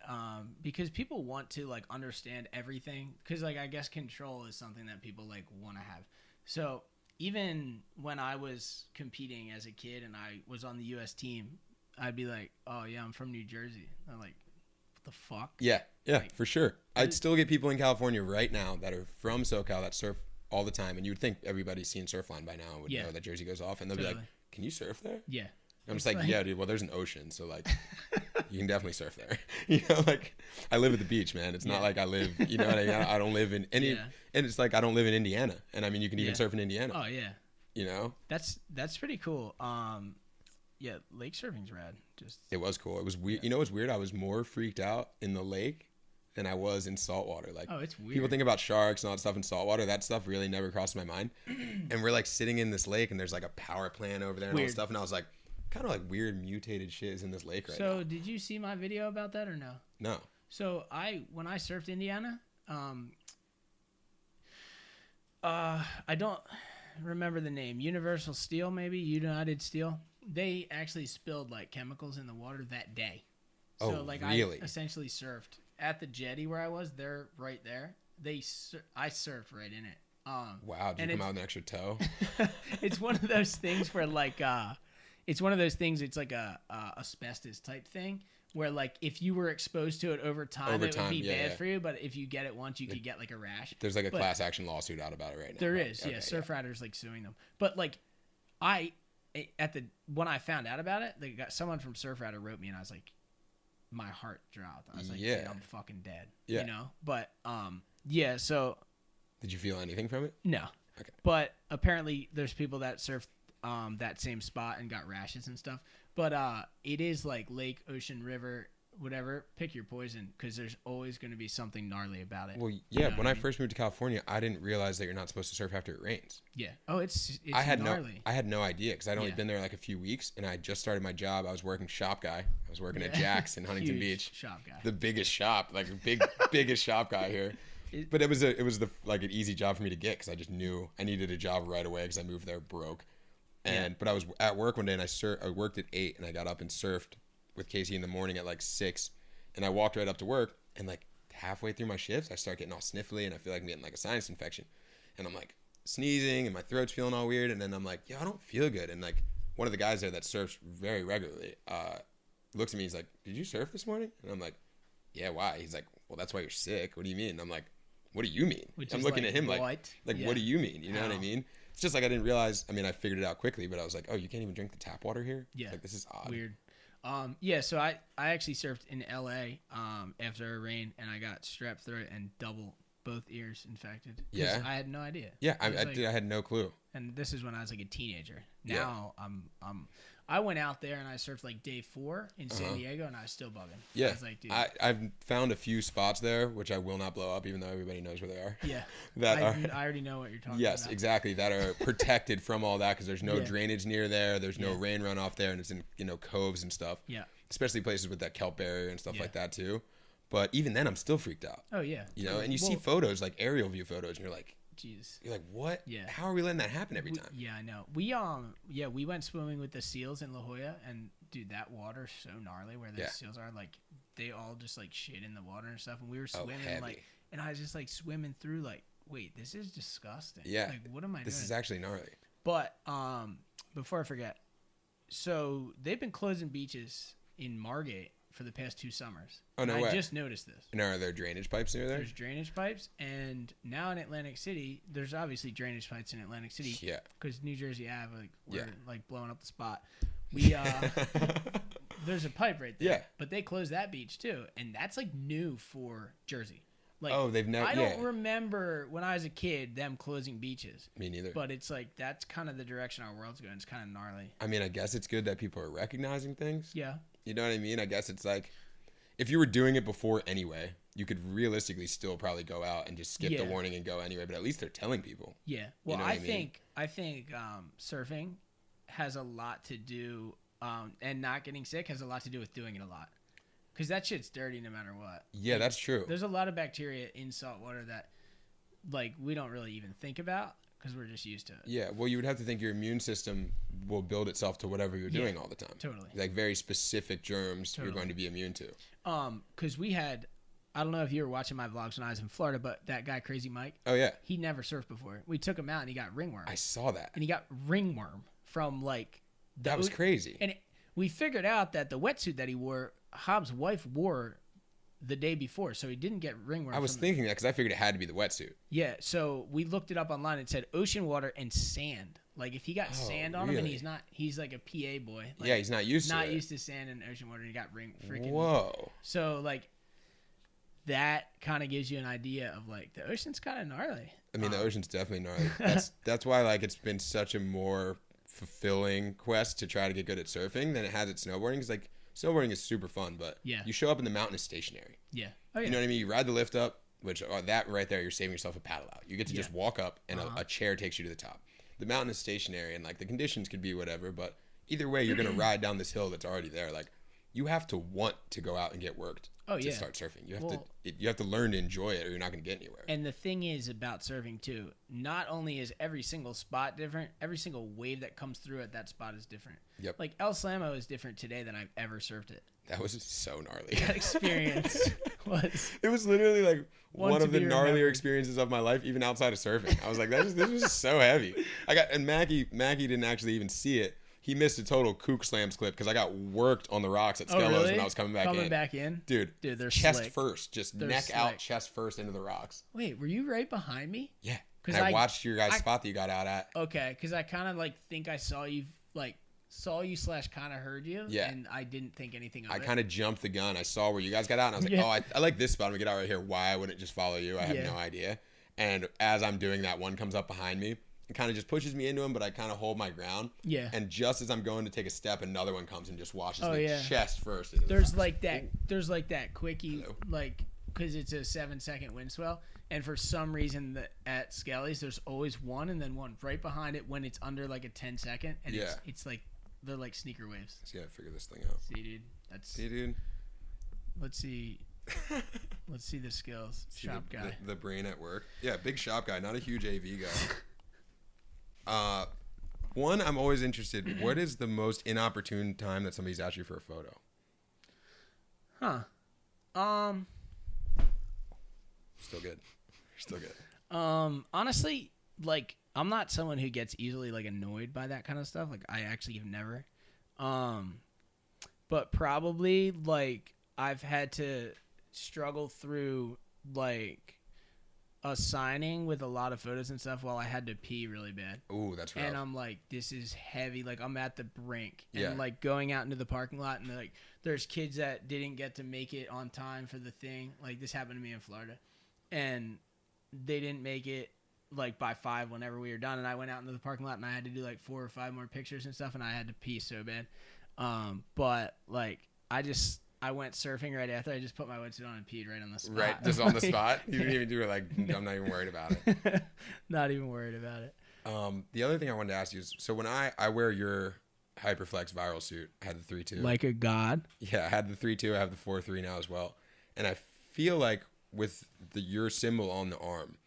because people want to like understand everything, because like I guess control is something that people like want to have. So even when I was competing as a kid and I was on the U.S. team, I'd be like, oh yeah, I'm from New Jersey. I'm like, what the fuck? Yeah, like, for sure. I'd still get people in California right now that are from SoCal that surf all the time, and you would think everybody's seen Surfline by now and would know that jersey goes off, and they'll be like, can you surf there? Yeah. I'm just like, yeah, dude, well, there's an ocean, so like you can definitely surf there. You know, like I live at the beach, man. It's not like I live, you know what I mean? I don't live in any, and it's like I don't live in Indiana, and I mean, you can even surf in Indiana. Oh yeah. You know? That's pretty cool. Yeah, lake surfing's rad. It was cool. It was weird. You know what's weird? I was more freaked out in the lake than I was in saltwater. Like, oh, it's weird. People think about sharks and all that stuff in saltwater. That stuff really never crossed my mind. And we're like sitting in this lake, and there's like a power plant over there and all that stuff, and I was like, kind of like weird mutated shit is in this lake right now. So did you see my video about that or no? No. So when I surfed Indiana, I don't remember the name. Universal Steel, maybe United Steel. They actually spilled like chemicals in the water that day. So like really? I essentially surfed at the jetty where I was. They're right there. I surfed right in it. Wow, did you come out with an extra toe? It's one of those things where like it's one of those things. It's like a asbestos type thing where like if you were exposed to it over time, it would be bad for you. But if you get it once, you could get like a rash. There's like a class action lawsuit out about it right now. There is, yeah. Surf Riders like suing them. But like when I found out about it, someone from Surf Rider wrote me, and I was like, my heart dropped. I was like, dude, I'm fucking dead. Yeah. You know? But yeah. So. Did you feel anything from it? No. Okay. But apparently, there's people that surf that same spot and got rashes and stuff. But it is like lake, ocean, river, whatever. Pick your poison, because there's always going to be something gnarly about it. Well, yeah. When I first moved to California, I didn't realize that you're not supposed to surf after it rains. Yeah. Oh, it's gnarly. I had no idea, because I'd only been there like a few weeks, and I just started my job. I was working shop guy. I was working at Jack's in Huntington Beach. Shop guy. The biggest shop, like biggest shop guy here. But it was an easy job for me to get, because I just knew I needed a job right away, because I moved there broke. But I was at work one day, and I worked at 8, and I got up and surfed with Casey in the morning at like 6, and I walked right up to work, and like halfway through my shifts, I start getting all sniffly, and I feel like I'm getting like a sinus infection, and I'm like sneezing, and my throat's feeling all weird, and then I'm like, yo, I don't feel good, and like one of the guys there that surfs very regularly looks at me, he's like, did you surf this morning? And I'm like, yeah, why? He's like, well, that's why you're sick. What do you mean? And I'm like, what do you mean? I'm looking at him like, what do you mean? You know what I mean? It's just like I didn't realize. I mean, I figured it out quickly, but I was like, oh, you can't even drink the tap water here? Yeah. Like, this is odd. Weird. Yeah, so I actually surfed in LA after a rain, and I got strep throat and both ears infected. Yeah. I had no idea. Yeah, I had no clue. And this is when I was like a teenager. Now I went out there and I surfed like day 4 in San Diego, and I was still bugging. Yeah. I was like, dude. I've found a few spots there, which I will not blow up, even though everybody knows where they are. Yeah. I already know what you're talking about. Yes, exactly. That are protected from all that, because there's no drainage near there. There's no rain runoff there, and it's in coves and stuff. Yeah. Especially places with that kelp barrier and stuff like that too. But even then, I'm still freaked out. Oh yeah. You know, and you see photos, like aerial view photos, and you're like, Jesus. You're like, what? Yeah. How are we letting that happen every time? Yeah, I know. We went swimming with the seals in La Jolla, and dude, that water's so gnarly where the seals are. Like, they all just like shit in the water and stuff, and we were swimming and I was just like swimming through like, wait, this is disgusting. Yeah. Like, what am I doing? This is actually gnarly. But before I forget, so they've been closing beaches in Margate for the past 2 summers. Oh, no way. I just noticed this. And are there drainage pipes near there? There's drainage pipes, and now in Atlantic City, there's obviously drainage pipes in Atlantic City. Yeah. Because New Jersey Ave, we're like blowing up the spot. We there's a pipe right there. Yeah. But they closed that beach too, and that's like new for Jersey. Like, they've never. I don't remember when I was a kid them closing beaches. Me neither. But it's like that's kind of the direction our world's going. It's kind of gnarly. I mean, I guess it's good that people are recognizing things. Yeah. You know what I mean? I guess it's like, if you were doing it before anyway, you could realistically still probably go out and just skip the warning and go anyway. But at least they're telling people. Yeah. Well, I think surfing has a lot to do, and not getting sick has a lot to do with doing it a lot. Because that shit's dirty no matter what. Yeah, that's true. There's a lot of bacteria in salt water that, like, we don't really even think about because we're just used to it. Yeah, well, you would have to think your immune system will build itself to whatever you're doing all the time. Totally. Like, very specific germs you're going to be immune to. Because we had, I don't know if you were watching my vlogs when I was in Florida, but that guy, Crazy Mike. Oh, yeah. He never surfed before. We took him out and he got ringworm. I saw that. And he got ringworm from, like... That was crazy. And we figured out that the wetsuit that he wore, Hobbs' wife wore the day before, so he didn't get ringworm. I was thinking that because I figured it had to be the wetsuit. Yeah, so we looked it up online. It said ocean water and sand. Like, if he got sand on him, and he's like a PA boy. Like, yeah, he's not used to it. Not used to sand and ocean water, and he got freaking... Whoa. So, like, that kind of gives you an idea of, like, the ocean's kind of gnarly. I mean, the ocean's definitely gnarly. That's why, like, it's been such a more fulfilling quest to try to get good at surfing than it has at snowboarding. Because, like, snowboarding is super fun, but you show up and the mountain is stationary. Yeah. Oh, yeah. You know what I mean? You ride the lift up, which that right there, you're saving yourself a paddle out. You get to just walk up, and a chair takes you to the top. The mountain is stationary, and like the conditions could be whatever, but either way, you're gonna ride down this hill that's already there. Like, you have to want to go out and get worked to start surfing. You have to learn to enjoy it, or you're not going to get anywhere. And the thing is about surfing too, not only is every single spot different, every single wave that comes through at that spot is different. Yep. Like El Slamo is different today than I've ever surfed it. That was so gnarly. That experience was. It was literally like one of the gnarlier remembered. experiences of my life, even outside of surfing. I was like, this was just so heavy. And Mackie didn't actually even see it. He missed a total kook slams clip because I got worked on the rocks at Skellos really? when I was coming back in. Dude, they're chest slick. first, just They're neck slick. out, chest first into the rocks. Wait, were you right behind me? Yeah, 'Cause and I watched your guys' spot that you got out at. Okay, because I kind of like think I saw you / kind of heard you. Yeah. And I didn't think anything of it. I kind of jumped the gun. I saw where you guys got out, and I was like, I like this spot. I'm gonna get out right here. Why I wouldn't just follow you? I have no idea. And as I'm doing that, one comes up behind me. It kind of just pushes me into him, but I kind of hold my ground. Yeah. And just as I'm going to take a step, another one comes and just washes me chest first. There's like that quickie, like, because it's a 7-second wind swell, and for some reason at Skelly's there's always one and then one right behind it when it's under like a 10-second, and it's like they're like sneaker waves. So yeah, figure this thing out. See, dude. Let's see. Let's see the skills. Shop guy. The brain at work. Yeah, big shop guy, not a huge AV guy. One, I'm always interested. What is the most inopportune time that somebody's asked you for a photo? Still good. Honestly, like, I'm not someone who gets easily like annoyed by that kind of stuff. Like, I actually have never. But probably like I've had to struggle through like a signing with a lot of photos and stuff while I had to pee really bad. Ooh, that's rough. And I'm like, this is heavy. Like, I'm at the brink. And like going out into the parking lot, and like there's kids that didn't get to make it on time for the thing. Like, this happened to me in Florida. And they didn't make it like by 5 whenever we were done. And I went out into the parking lot and I had to do like 4 or 5 more pictures and stuff, and I had to pee so bad. But like I went surfing right after. I just put my wetsuit on and peed right on the spot. Right, just on the spot? You didn't even do it like, I'm not even worried about it. Not even worried about it. The other thing I wanted to ask you is, so when I wear your Hyperflex viral suit, I had the 3.2. Like a god? Yeah, I had the 3.2. I have the 4.3 now as well. And I feel like with your symbol on the arm,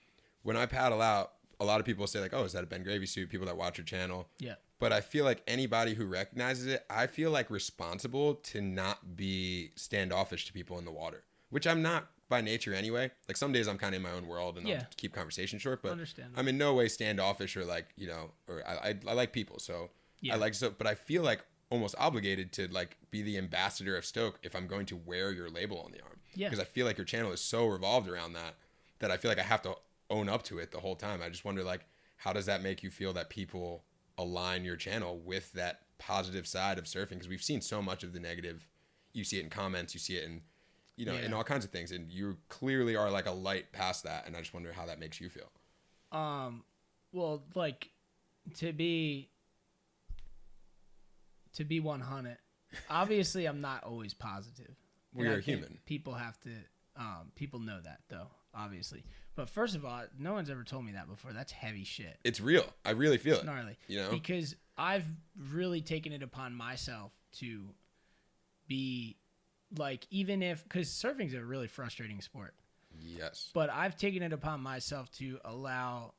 when I paddle out, a lot of people say like, oh, is that a Ben Gravy suit? People that watch your channel. Yeah. But I feel like anybody who recognizes it, I feel like responsible to not be standoffish to people in the water, which I'm not by nature anyway. Like, some days I'm kind of in my own world and I'll keep conversation short, but I'm in no way standoffish or like, or I like people. So but I feel like almost obligated to like be the ambassador of Stoke if I'm going to wear your label on the arm. Yeah. Because I feel like your channel is so revolved around that I feel like I have to own up to it the whole time. I just wonder, like, how does that make you feel that people align your channel with that positive side of surfing? Because we've seen so much of the negative. You see it in comments, you see it in in all kinds of things, and you clearly are like a light past that, and I just wonder how that makes you feel. Well, like, to be 100, obviously I'm not always positive. Well, you're a human. People have to people know that, though, obviously. But first of all, no one's ever told me that before. That's heavy shit. It's real. I really feel it's gnarly. Because I've really taken it upon myself to be like, even if, because surfing's a really frustrating sport. Yes. But I've taken it upon myself to allow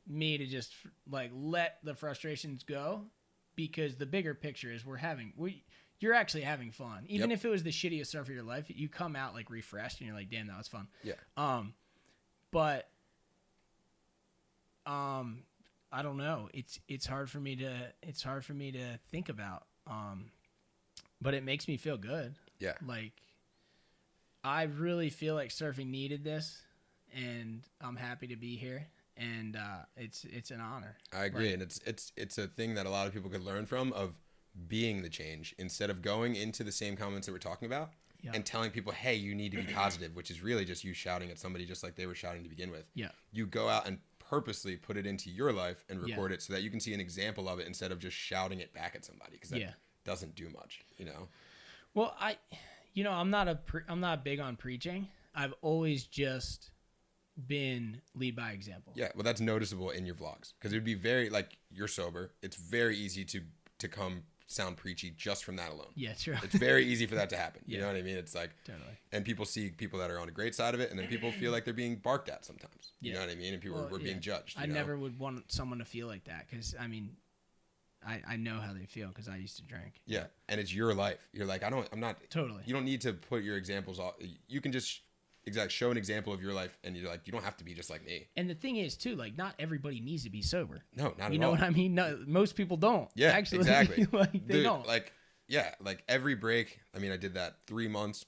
me to just like let the frustrations go, because the bigger picture is you're actually having fun. Even if it was the shittiest surf of your life, you come out like refreshed and you're like, damn, that was fun. Yeah. But I don't know. It's hard for me to think about. But it makes me feel good. Yeah. Like, I really feel like surfing needed this, and I'm happy to be here. And it's an honor. I agree, and it's a thing that a lot of people could learn from, of being the change instead of going into the same comments that we're talking about and telling people, hey, you need to be positive, which is really just you shouting at somebody just like they were shouting to begin with. Yeah. You go out and purposely put it into your life and record it so that you can see an example of it instead of just shouting it back at somebody, because that doesn't do much, Well, I'm not big on preaching. I've always just been lead by example. Yeah, well, that's noticeable in your vlogs, because it would be very, like, you're sober. It's very easy to come sound preachy just from that alone. Yeah, true. It's very easy for that to happen. Yeah. You know what I mean? It's like, Totally. and people see people that are on a great side of it, and then people feel like they're being barked at sometimes. You know what I mean? And people were being judged. I never would want someone to feel like that because, I mean, I know how they feel because I used to drink. Yeah, and it's your life. You're like, I'm not. Totally. You don't need to put your examples off. You can just show an example of your life, and you're like, you don't have to be just like me. And the thing is, too, like, not everybody needs to be sober. No, not at all. You know what I mean? No, most people don't. Yeah, actually, exactly. like, they don't. Like, yeah, like every break. I mean, I did that 3 months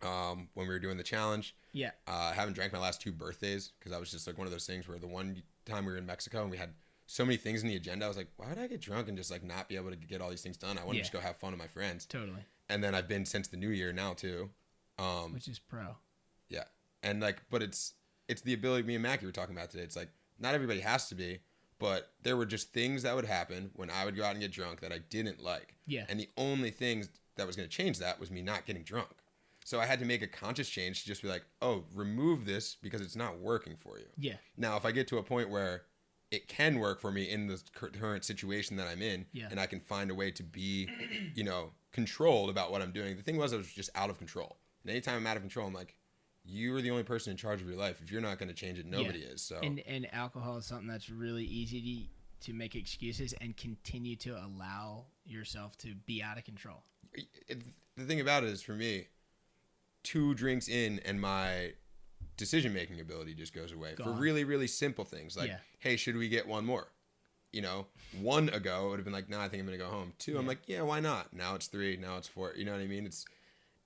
when we were doing the challenge. Yeah. I haven't drank my last 2 birthdays because I was just like one of those things where the one time we were in Mexico and we had so many things in the agenda, I was like, why would I get drunk and just like not be able to get all these things done? I want to just go have fun with my friends. Totally. And then I've been since the new year now too. Which is pro. Yeah. And like, but it's the ability, me and Mackie were talking about today. It's like, not everybody has to be, but there were just things that would happen when I would go out and get drunk that I didn't like. Yeah. And the only things that was going to change that was me not getting drunk. So I had to make a conscious change to just be like, oh, remove this because it's not working for you. Yeah. Now, if I get to a point where it can work for me in the current situation that I'm in, and I can find a way to be, controlled about what I'm doing. The thing was, I was just out of control. And anytime I'm out of control, I'm like, you are the only person in charge of your life. If you're not going to change it, nobody is. So and alcohol is something that's really easy to make excuses and continue to allow yourself to be out of control. The thing about it is, for me, 2 drinks in and my decision-making ability just goes away. For really, really simple things like, hey, should we get one more? 1 ago, it would have been like, nah, I think I'm going to go home. 2, I'm like, yeah, why not? Now it's 3, now it's 4. You know what I mean?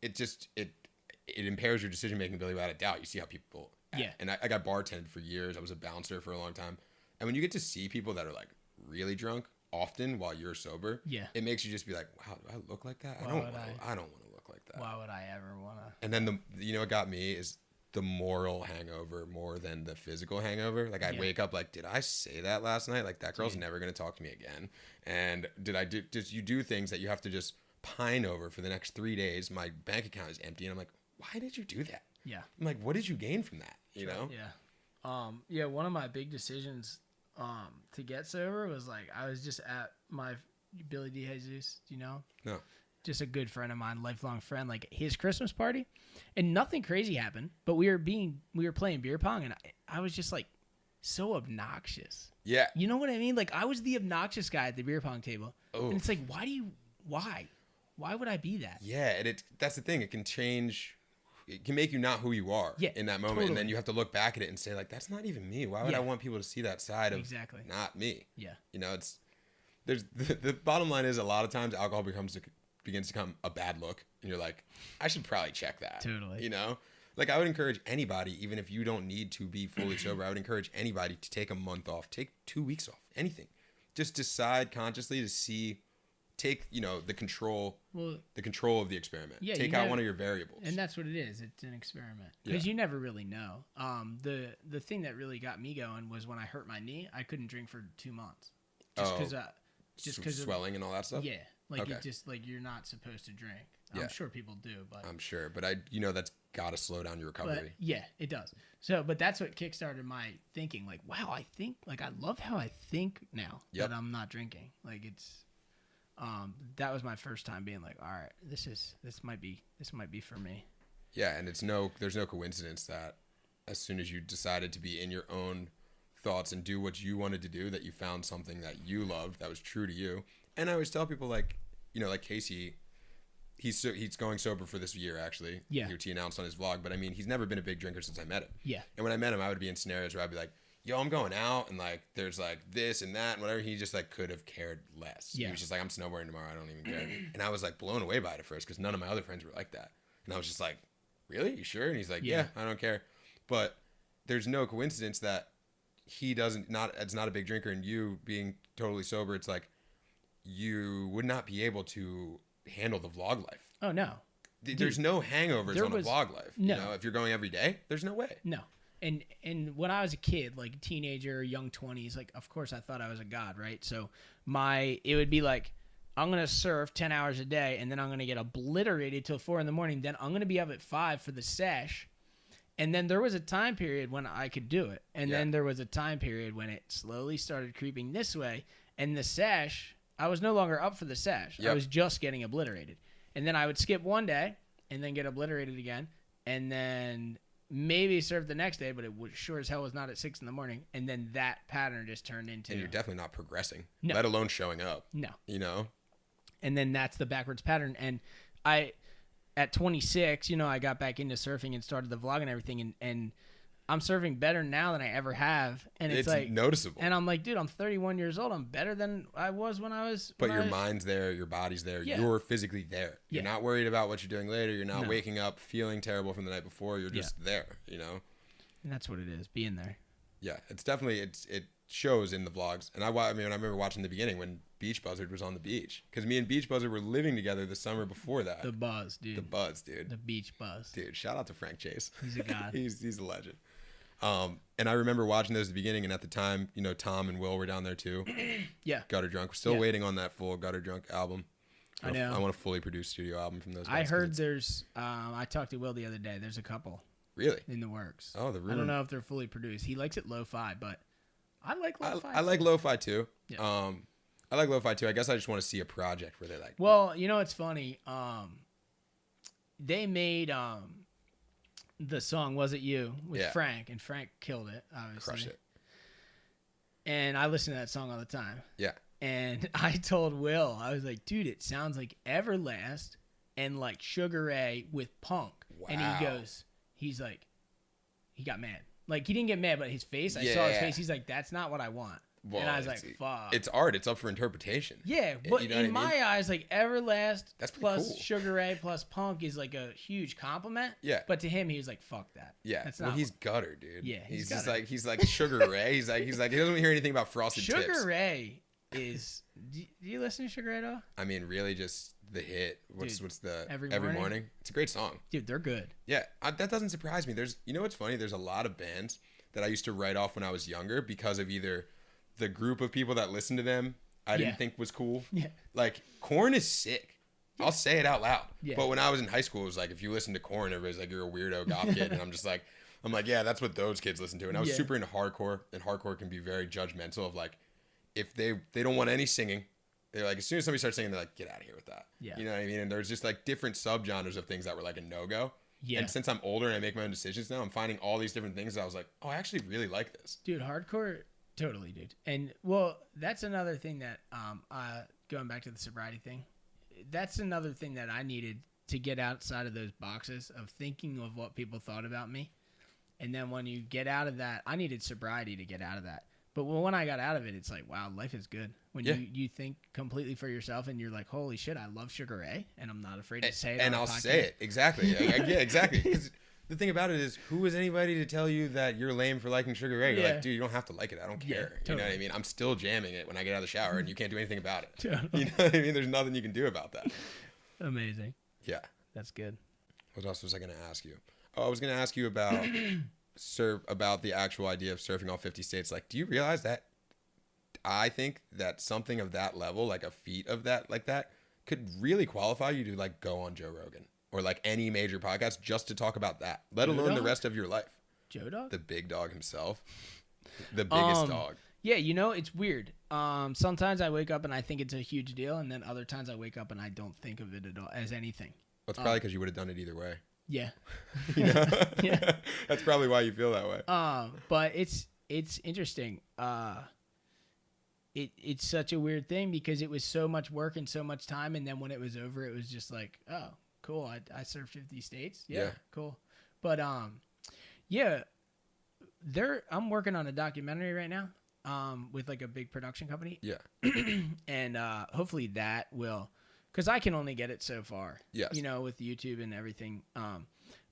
It impairs your decision-making ability without a doubt. You see how people act. Yeah. And I got bartended for years. I was a bouncer for a long time. And when you get to see people that are like really drunk often while you're sober, it makes you just be like, wow, do I look like that? I don't want to look like that. Why would I ever want to? And then what got me is the moral hangover more than the physical hangover. Like I'd wake up like, did I say that last night? Like that girl's never going to talk to me again. And did you do things that you have to just pine over for the next 3 days? My bank account is empty. And I'm like, why did you do that? Yeah. I'm like, what did you gain from that? You know? Yeah. One of my big decisions to get sober was like, I was just at my Billy D. Jesus, No. Just a good friend of mine, lifelong friend, like his Christmas party, and nothing crazy happened, but we were playing beer pong, and I was just like so obnoxious. Yeah. You know what I mean? Like I was the obnoxious guy at the beer pong table. Oh. And it's like, why would I be that? Yeah. And that's the thing. It can change. It can make you not who you are in that moment. Totally. And then you have to look back at it and say like, that's not even me. Why would I want people to see that side of not me? Yeah. There's the bottom line is a lot of times alcohol begins to become a bad look, and you're like, I should probably check that. Totally. Like I would encourage anybody, even if you don't need to be fully sober, I would encourage anybody to take a month off, take 2 weeks off, anything. Just decide consciously to take the control of the experiment. Yeah, take out one of your variables. And that's what it is. It's an experiment because you never really know. The thing that really got me going was when I hurt my knee. I couldn't drink for 2 months just because swelling and all that stuff. Yeah. Like it just like you're not supposed to drink. I'm sure people do, but I'm sure, but that's got to slow down your recovery. Yeah, it does. So, but that's what kickstarted my thinking. Like, wow, I think like I love how I think now that I'm not drinking. Like it's, that was my first time being like, all right, this might be for me. Yeah, and there's no coincidence that as soon as you decided to be in your own thoughts and do what you wanted to do, that you found something that you loved that was true to you. And I always tell people like Casey, he's going sober for this year actually. Yeah. Which he announced on his vlog. But I mean, he's never been a big drinker since I met him. Yeah. And when I met him, I would be in scenarios where I'd be like, yo, I'm going out and like there's like this and that and whatever. He just like could have cared less. Yeah. He was just like, I'm snowboarding tomorrow. I don't even care. And I was like blown away by it at first because none of my other friends were like that. And I was just like, really? You sure? And he's like, yeah, I don't care. But there's no coincidence that it's not a big drinker, and you being totally sober, it's like you would not be able to handle the vlog life. Oh no. There's no hangovers on a vlog life. No. If you're going every day, there's no way. No. And when I was a kid, like teenager, young 20s, like of course I thought I was a god, right? So it would be like, I'm going to surf 10 hours a day, and then I'm going to get obliterated till 4 a.m. Then I'm going to be up at 5 for the sesh. And then there was a time period when I could do it. And then there was a time period when it slowly started creeping this way. And the sesh, I was no longer up for the sesh. I was just getting obliterated. And then I would skip one day and then get obliterated again. And then maybe surf the next day, but it was sure as hell was not at 6 a.m. And then that pattern just turned into. And you're definitely not progressing, let alone showing up. No. You know? And then that's the backwards pattern. And at 26, you know, I got back into surfing and started the vlog and everything. And I'm surfing better now than I ever have. And it's like noticeable. And I'm like, dude, I'm 31 years old. I'm better than I was when I was. But your mind's there. Your body's there. Yeah. You're physically there. You're not worried about what you're doing later. You're not waking up feeling terrible from the night before. You're just there, you know? And that's what it is, being there. Yeah. It's definitely, it shows in the vlogs. And I remember watching the beginning when Beach Buzzard was on the beach. Because me and Beach Buzzard were living together the summer before that. The buzz, dude. The buzz, dude. The beach buzz. Dude, shout out to Frank Chase. He's a god. he's a legend. And I remember watching those at the beginning, and at the time, you know, Tom and Will were down there too. Yeah. Gutter Drunk. We're still waiting on that full Gutter Drunk album. I know. I want a fully produced studio album from those guys. I heard there's, I talked to Will the other day. There's a couple. Really? In the works. Oh, the rumor. I don't know if they're fully produced. He likes it lo-fi, but I like lo-fi. I like lo-fi too. Yeah. I like lo-fi too. I guess I just want to see a project where they're like. Well, you know, it's funny. They made, the song Was It You with Frank, and Frank killed it, obviously. Crushed it. And I listen to that song all the time. Yeah. And I told Will, I was like, dude, it sounds like Everlast and like Sugar Ray with Punk. Wow. And he's like, he got mad. Like, he didn't get mad, but his face, I saw his face. He's like, that's not what I want. Well, and I was like, fuck. It's art. It's up for interpretation. Yeah, but you know in my eyes, like Everlast plus cool. Sugar Ray plus Punk is like a huge compliment. Yeah. But to him, he was like, fuck that. Yeah. That's not he's gutter, dude. Yeah. He's just like, Sugar Ray. He's like, he doesn't hear anything about Frosted Tips. Sugar Ray is, do you listen to Sugar Ray at all? I mean, really just the hit. What's the Every morning? It's a great song. Dude, they're good. Yeah. That doesn't surprise me. You know what's funny? There's a lot of bands that I used to write off when I was younger because of either the group of people that listened to them I didn't think was cool. Yeah. Like, Korn is sick. I'll say it out loud. Yeah. But when I was in high school, it was like, if you listen to Korn, everybody's like, you're a weirdo goth kid. And I'm like, yeah, that's what those kids listen to. And I was super into hardcore, and hardcore can be very judgmental of like, if they don't want any singing, they're like, as soon as somebody starts singing, they're like, get out of here with that. Yeah. You know what I mean? And there's just like different subgenres of things that were like a no-go. Yeah. And since I'm older and I make my own decisions now, I'm finding all these different things that I was like, oh, I actually really like this. Dude, hardcore, totally, dude. And, well, that's another thing that, going back to the sobriety thing, that's another thing that I needed to get outside of those boxes of thinking of what people thought about me. And then when you get out of that, I needed sobriety to get out of that. But when I got out of it, it's like, wow, life is good. When you think completely for yourself and you're like, holy shit, I love Sugar Ray, and I'm not afraid to say it. And I'll say it. Exactly. Yeah, exactly. Because the thing about it is, who is anybody to tell you that you're lame for liking Sugar Ray? You're like, dude, you don't have to like it. I don't care. Totally. You know what I mean? I'm still jamming it when I get out of the shower, and you can't do anything about it. Totally. You know what I mean? There's nothing you can do about that. Amazing. Yeah. That's good. What else was I going to ask you? Oh, I was going to ask you about about the actual idea of surfing all 50 states. Like, do you realize that I think that something of that level, like a feat of that, like that, could really qualify you to like go on Joe Rogan or like any major podcast just to talk about that, let alone the rest of your life. Joe Dog? The big dog himself. The biggest dog. Yeah, you know, it's weird. Sometimes I wake up and I think it's a huge deal, and then other times I wake up and I don't think of it at all as anything. Well, it's probably because you would have done it either way. Yeah. You know? Yeah. That's probably why you feel that way. But it's interesting. It's such a weird thing because it was so much work and so much time, and then when it was over, it was just like, oh, cool. I surfed 50 states. Yeah, cool. But yeah, I'm working on a documentary right now with like a big production company. Yeah. And hopefully that will, because I can only get it so far. Yes. You know, with YouTube and everything.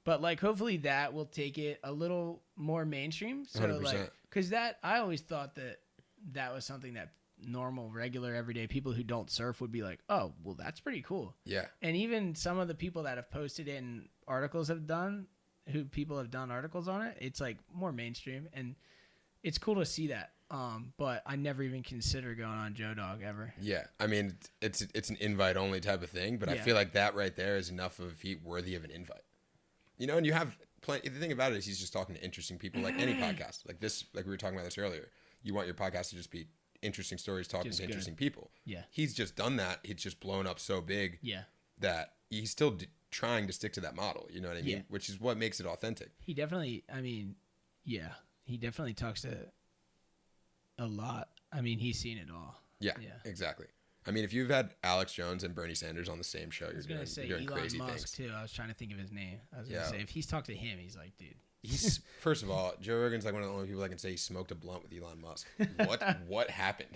But like hopefully that will take it a little more mainstream. So 100%. like, because that I always thought that was something that normal, regular, everyday people who don't surf would be like, oh, well, that's pretty cool. Yeah. And even some of the people that have posted in articles people have done articles on it, it's like more mainstream, and it's cool to see that. But I never even consider going on Joe Dog ever. Yeah. I mean, it's an invite only type of thing, but I feel like that right there is enough of a feat worthy of an invite. You know, and you have plenty. The thing about it is he's just talking to interesting people, like any podcast, like this, like we were talking about this earlier. You want your podcast to just be interesting stories talking Just to good. interesting people. Yeah. He's just done that. It's just blown up so big that he's still trying to stick to that model. You know what I mean? Yeah. Which is what makes it authentic. He definitely, I mean, he definitely talks to a lot. I mean, he's seen it all. Yeah, exactly. I mean, if you've had Alex Jones and Bernie Sanders on the same show, you're doing Elon crazy Musk things. too. I was trying to think of his name. I was gonna say if he's talked to him, he's like, dude. He's first of all, Joe Rogan's like one of the only people I can say he smoked a blunt with Elon Musk. What happened?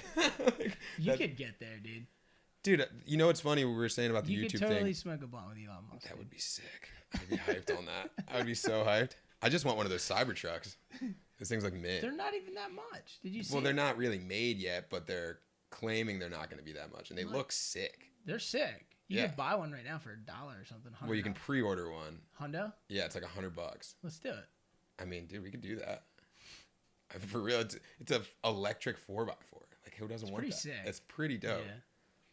You could get there, dude. Dude, you know what's funny? We were saying about the YouTube could totally thing. Smoke a blunt with Elon Musk. That would be sick. I'd be hyped on that. I would be so hyped. I just want one of those cyber trucks. This thing's like mint. They're not even that much. Did you see? Well, they're not really made yet, but they're claiming they're not going to be that much, and they look sick. They're sick. You could buy one right now for $1 or something. $100. Well, you can pre-order one. Hundo? Yeah, it's like $100. Let's do it. I mean, dude, we could do that. For real, it's an electric 4x4. Like, who doesn't want that? Sick. It's pretty dope. Yeah.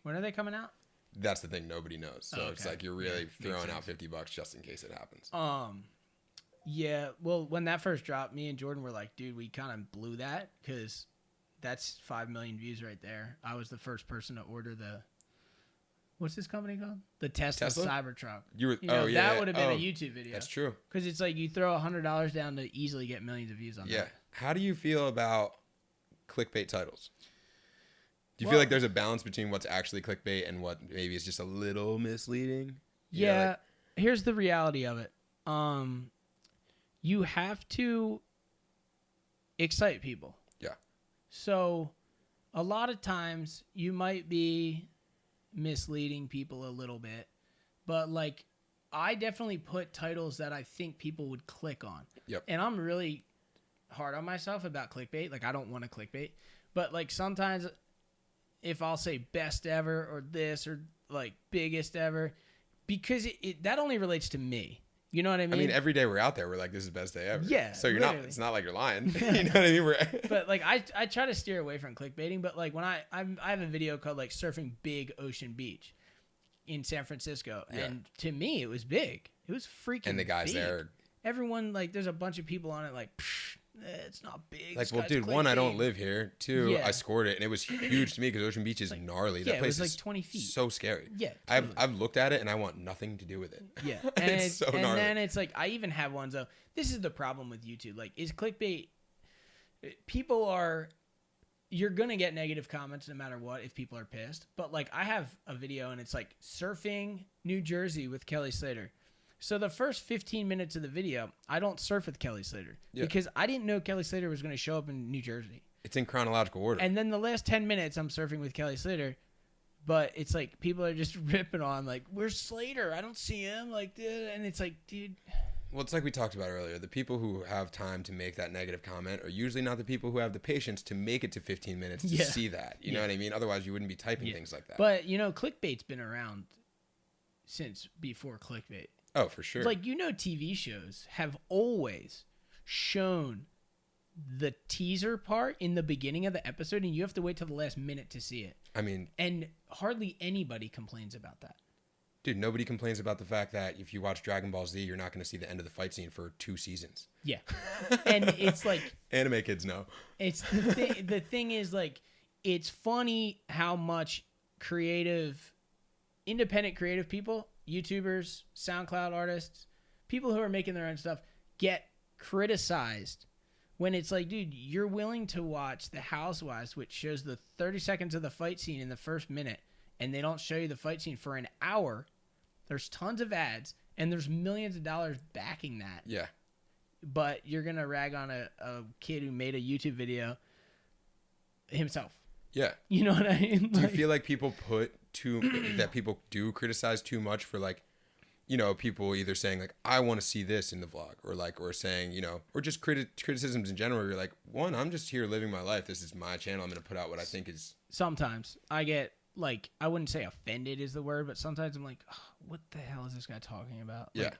When are they coming out? That's the thing, nobody knows. So it's like you're really throwing out $50 just in case it happens. Yeah. Well, when that first dropped, me and Jordan were like, dude, we kind of blew that because that's 5 million views right there. I was the first person to order the. What's this company called? The Tesla Cybertruck. That would have been a YouTube video. That's true. Because it's like you throw $100 down to easily get millions of views on that. Yeah. How do you feel about clickbait titles? Do you feel like there's a balance between what's actually clickbait and what maybe is just a little misleading? Here's the reality of it. You have to excite people. Yeah. So a lot of times you might be misleading people a little bit, but like I definitely put titles that I think people would click on. Yep. And I'm really hard on myself about clickbait. Like I don't want to clickbait, but like sometimes if I'll say best ever or this or like biggest ever, because that only relates to me. You know what I mean? I mean, every day we're out there, we're like, this is the best day ever. Yeah. So it's not like you're lying. You know what I mean? But like, I try to steer away from clickbaiting, but like when I have a video called like surfing big ocean beach in San Francisco. And to me, it was big. It was freaking And the guys big. there. Everyone, like, there's a bunch of people on it like, it's not big. Like, well, dude, one, I don't live here. Two, I scored it, and it was huge to me because Ocean Beach is gnarly. That place it was is like 20 feet. So scary. Yeah, totally. I've looked at it, and I want nothing to do with it. Yeah, and it's so gnarly. And then it's like, I even have ones, though. This is the problem with YouTube. Like, is clickbait, you're going to get negative comments no matter what if people are pissed. But, like, I have a video, and it's like, surfing New Jersey with Kelly Slater. So the first 15 minutes of the video, I don't surf with Kelly Slater because I didn't know Kelly Slater was going to show up in New Jersey. It's in chronological order. And then the last 10 minutes, I'm surfing with Kelly Slater, but it's like people are just ripping on like, where's Slater? I don't see him. Like, dude. And it's like, dude. Well, it's like we talked about earlier. The people who have time to make that negative comment are usually not the people who have the patience to make it to 15 minutes to see that. You know what I mean? Otherwise, you wouldn't be typing things like that. But, you know, clickbait's been around since before clickbait. Oh, for sure. Like, you know, TV shows have always shown the teaser part in the beginning of the episode, and you have to wait till the last minute to see it. I mean... And hardly anybody complains about that. Dude, nobody complains about the fact that if you watch Dragon Ball Z, you're not going to see the end of the fight scene for 2 seasons. Yeah. And it's like... Anime kids know. It's the thing is, like, it's funny how much independent creative people... YouTubers, SoundCloud artists, people who are making their own stuff get criticized when it's like, dude, you're willing to watch The Housewives, which shows the 30 seconds of the fight scene in the first minute, and they don't show you the fight scene for an hour. There's tons of ads, and there's millions of dollars backing that. Yeah. But you're going to rag on a kid who made a YouTube video himself. Yeah. You know what I mean? Do you feel like people that people do criticize too much for, like, you know, people either saying like, I want to see this in the vlog, or saying, you know, or just criticisms in general. Where you're like, one, I'm just here living my life. This is my channel. I'm going to put out what I think is. Sometimes I get like, I wouldn't say offended is the word, but sometimes I'm like, oh, what the hell is this guy talking about? Yeah. Like,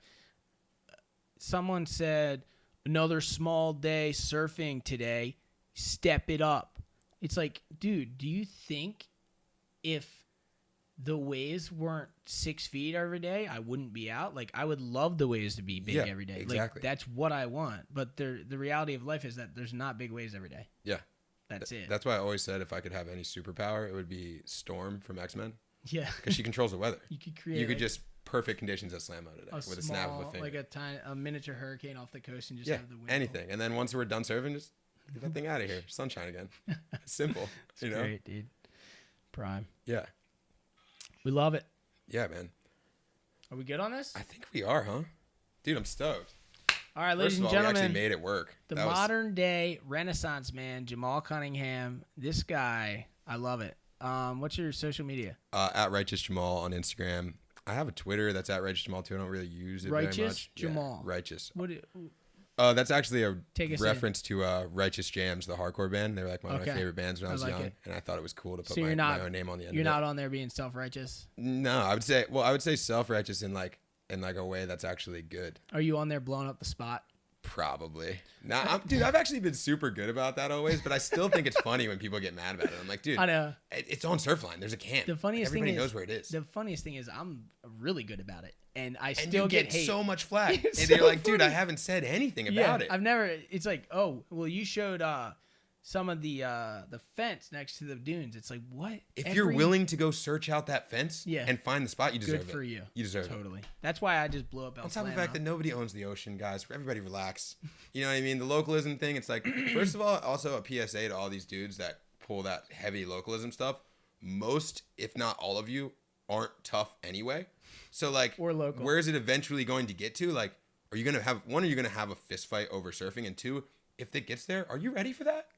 someone said another small day surfing today. Step it up. It's like, dude, do you think if the waves weren't 6 feet every day, I wouldn't be out? Like, I would love the waves to be big every day. Exactly. Like, that's what I want. But the reality of life is that there's not big waves every day. Yeah. That's it. That's why I always said if I could have any superpower, it would be Storm from X-Men. Yeah. Because she controls the weather. You could create. You could just perfect conditions at slam out today with a snap of a finger. Like a miniature hurricane off the coast and just have the wind. Anything. And then once we're done surfing, just get that thing out of here. Sunshine again. Simple. It's great, dude. Prime. Yeah. We love it. Yeah, man. Are we good on this? I think we are, huh? Dude, I'm stoked. All right, ladies and We gentlemen. actually made it work. The modern day Renaissance man, Jamal Cunningham. This guy, I love it. What's your social media? At Righteous Jamal on Instagram. I have a Twitter that's at Righteous Jamal too. I don't really use it very much. Righteous Jamal. Yeah, Righteous. What? That's actually a reference to Righteous Jams, the hardcore band. They were like one of my favorite bands when I was young, and I thought it was cool to put my own name on the end. You're not on there being self-righteous. No, I would say self-righteous in like a way that's actually good. Are you on there blowing up the spot? Probably. Nah, dude, I've actually been super good about that always, but I still think it's funny when people get mad about it. I'm like, dude, I know. It's on Surfline. There's a camp. The funniest Everybody thing is, knows where it is. The funniest thing is I'm really good about it, and I still get hate. so much flack. And so you're like, funny. dude, I haven't said anything about it. I've never. It's like, oh, well, you showed some of the fence next to the dunes. It's like, what? If you're willing to go search out that fence and find the spot, you deserve it. Good for you. You deserve it. Totally. That's why I just blew up El On top of the fact that nobody owns the ocean, guys. Everybody relax. You know what I mean? The localism thing, it's like, first of all, also a PSA to all these dudes that pull that heavy localism stuff. Most, if not all of you, aren't tough anyway. So, like, or local. Where is it eventually going to get to? Like, are you going to have a fist fight over surfing? And two, if it gets there, are you ready for that?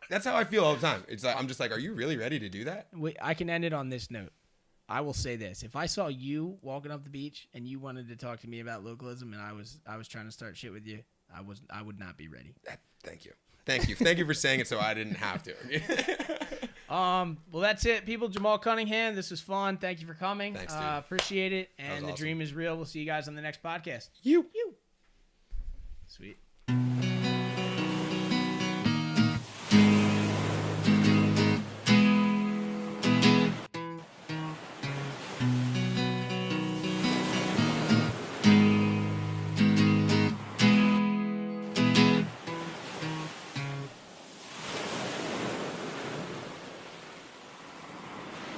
That's how I feel all the time. It's like, I'm just like, are you really ready to do that? I can end it on this note. I will say this: if I saw you walking up the beach and you wanted to talk to me about localism, and I was trying to start shit with you, I would not be ready. Thank you for saying it so I didn't have to. Well, that's it, people. Jamal Cunningham, this was fun. Thank you for coming. Thanks, dude. Appreciate it. And the awesome. dream is real. We'll see you guys on the next podcast. You. Sweet.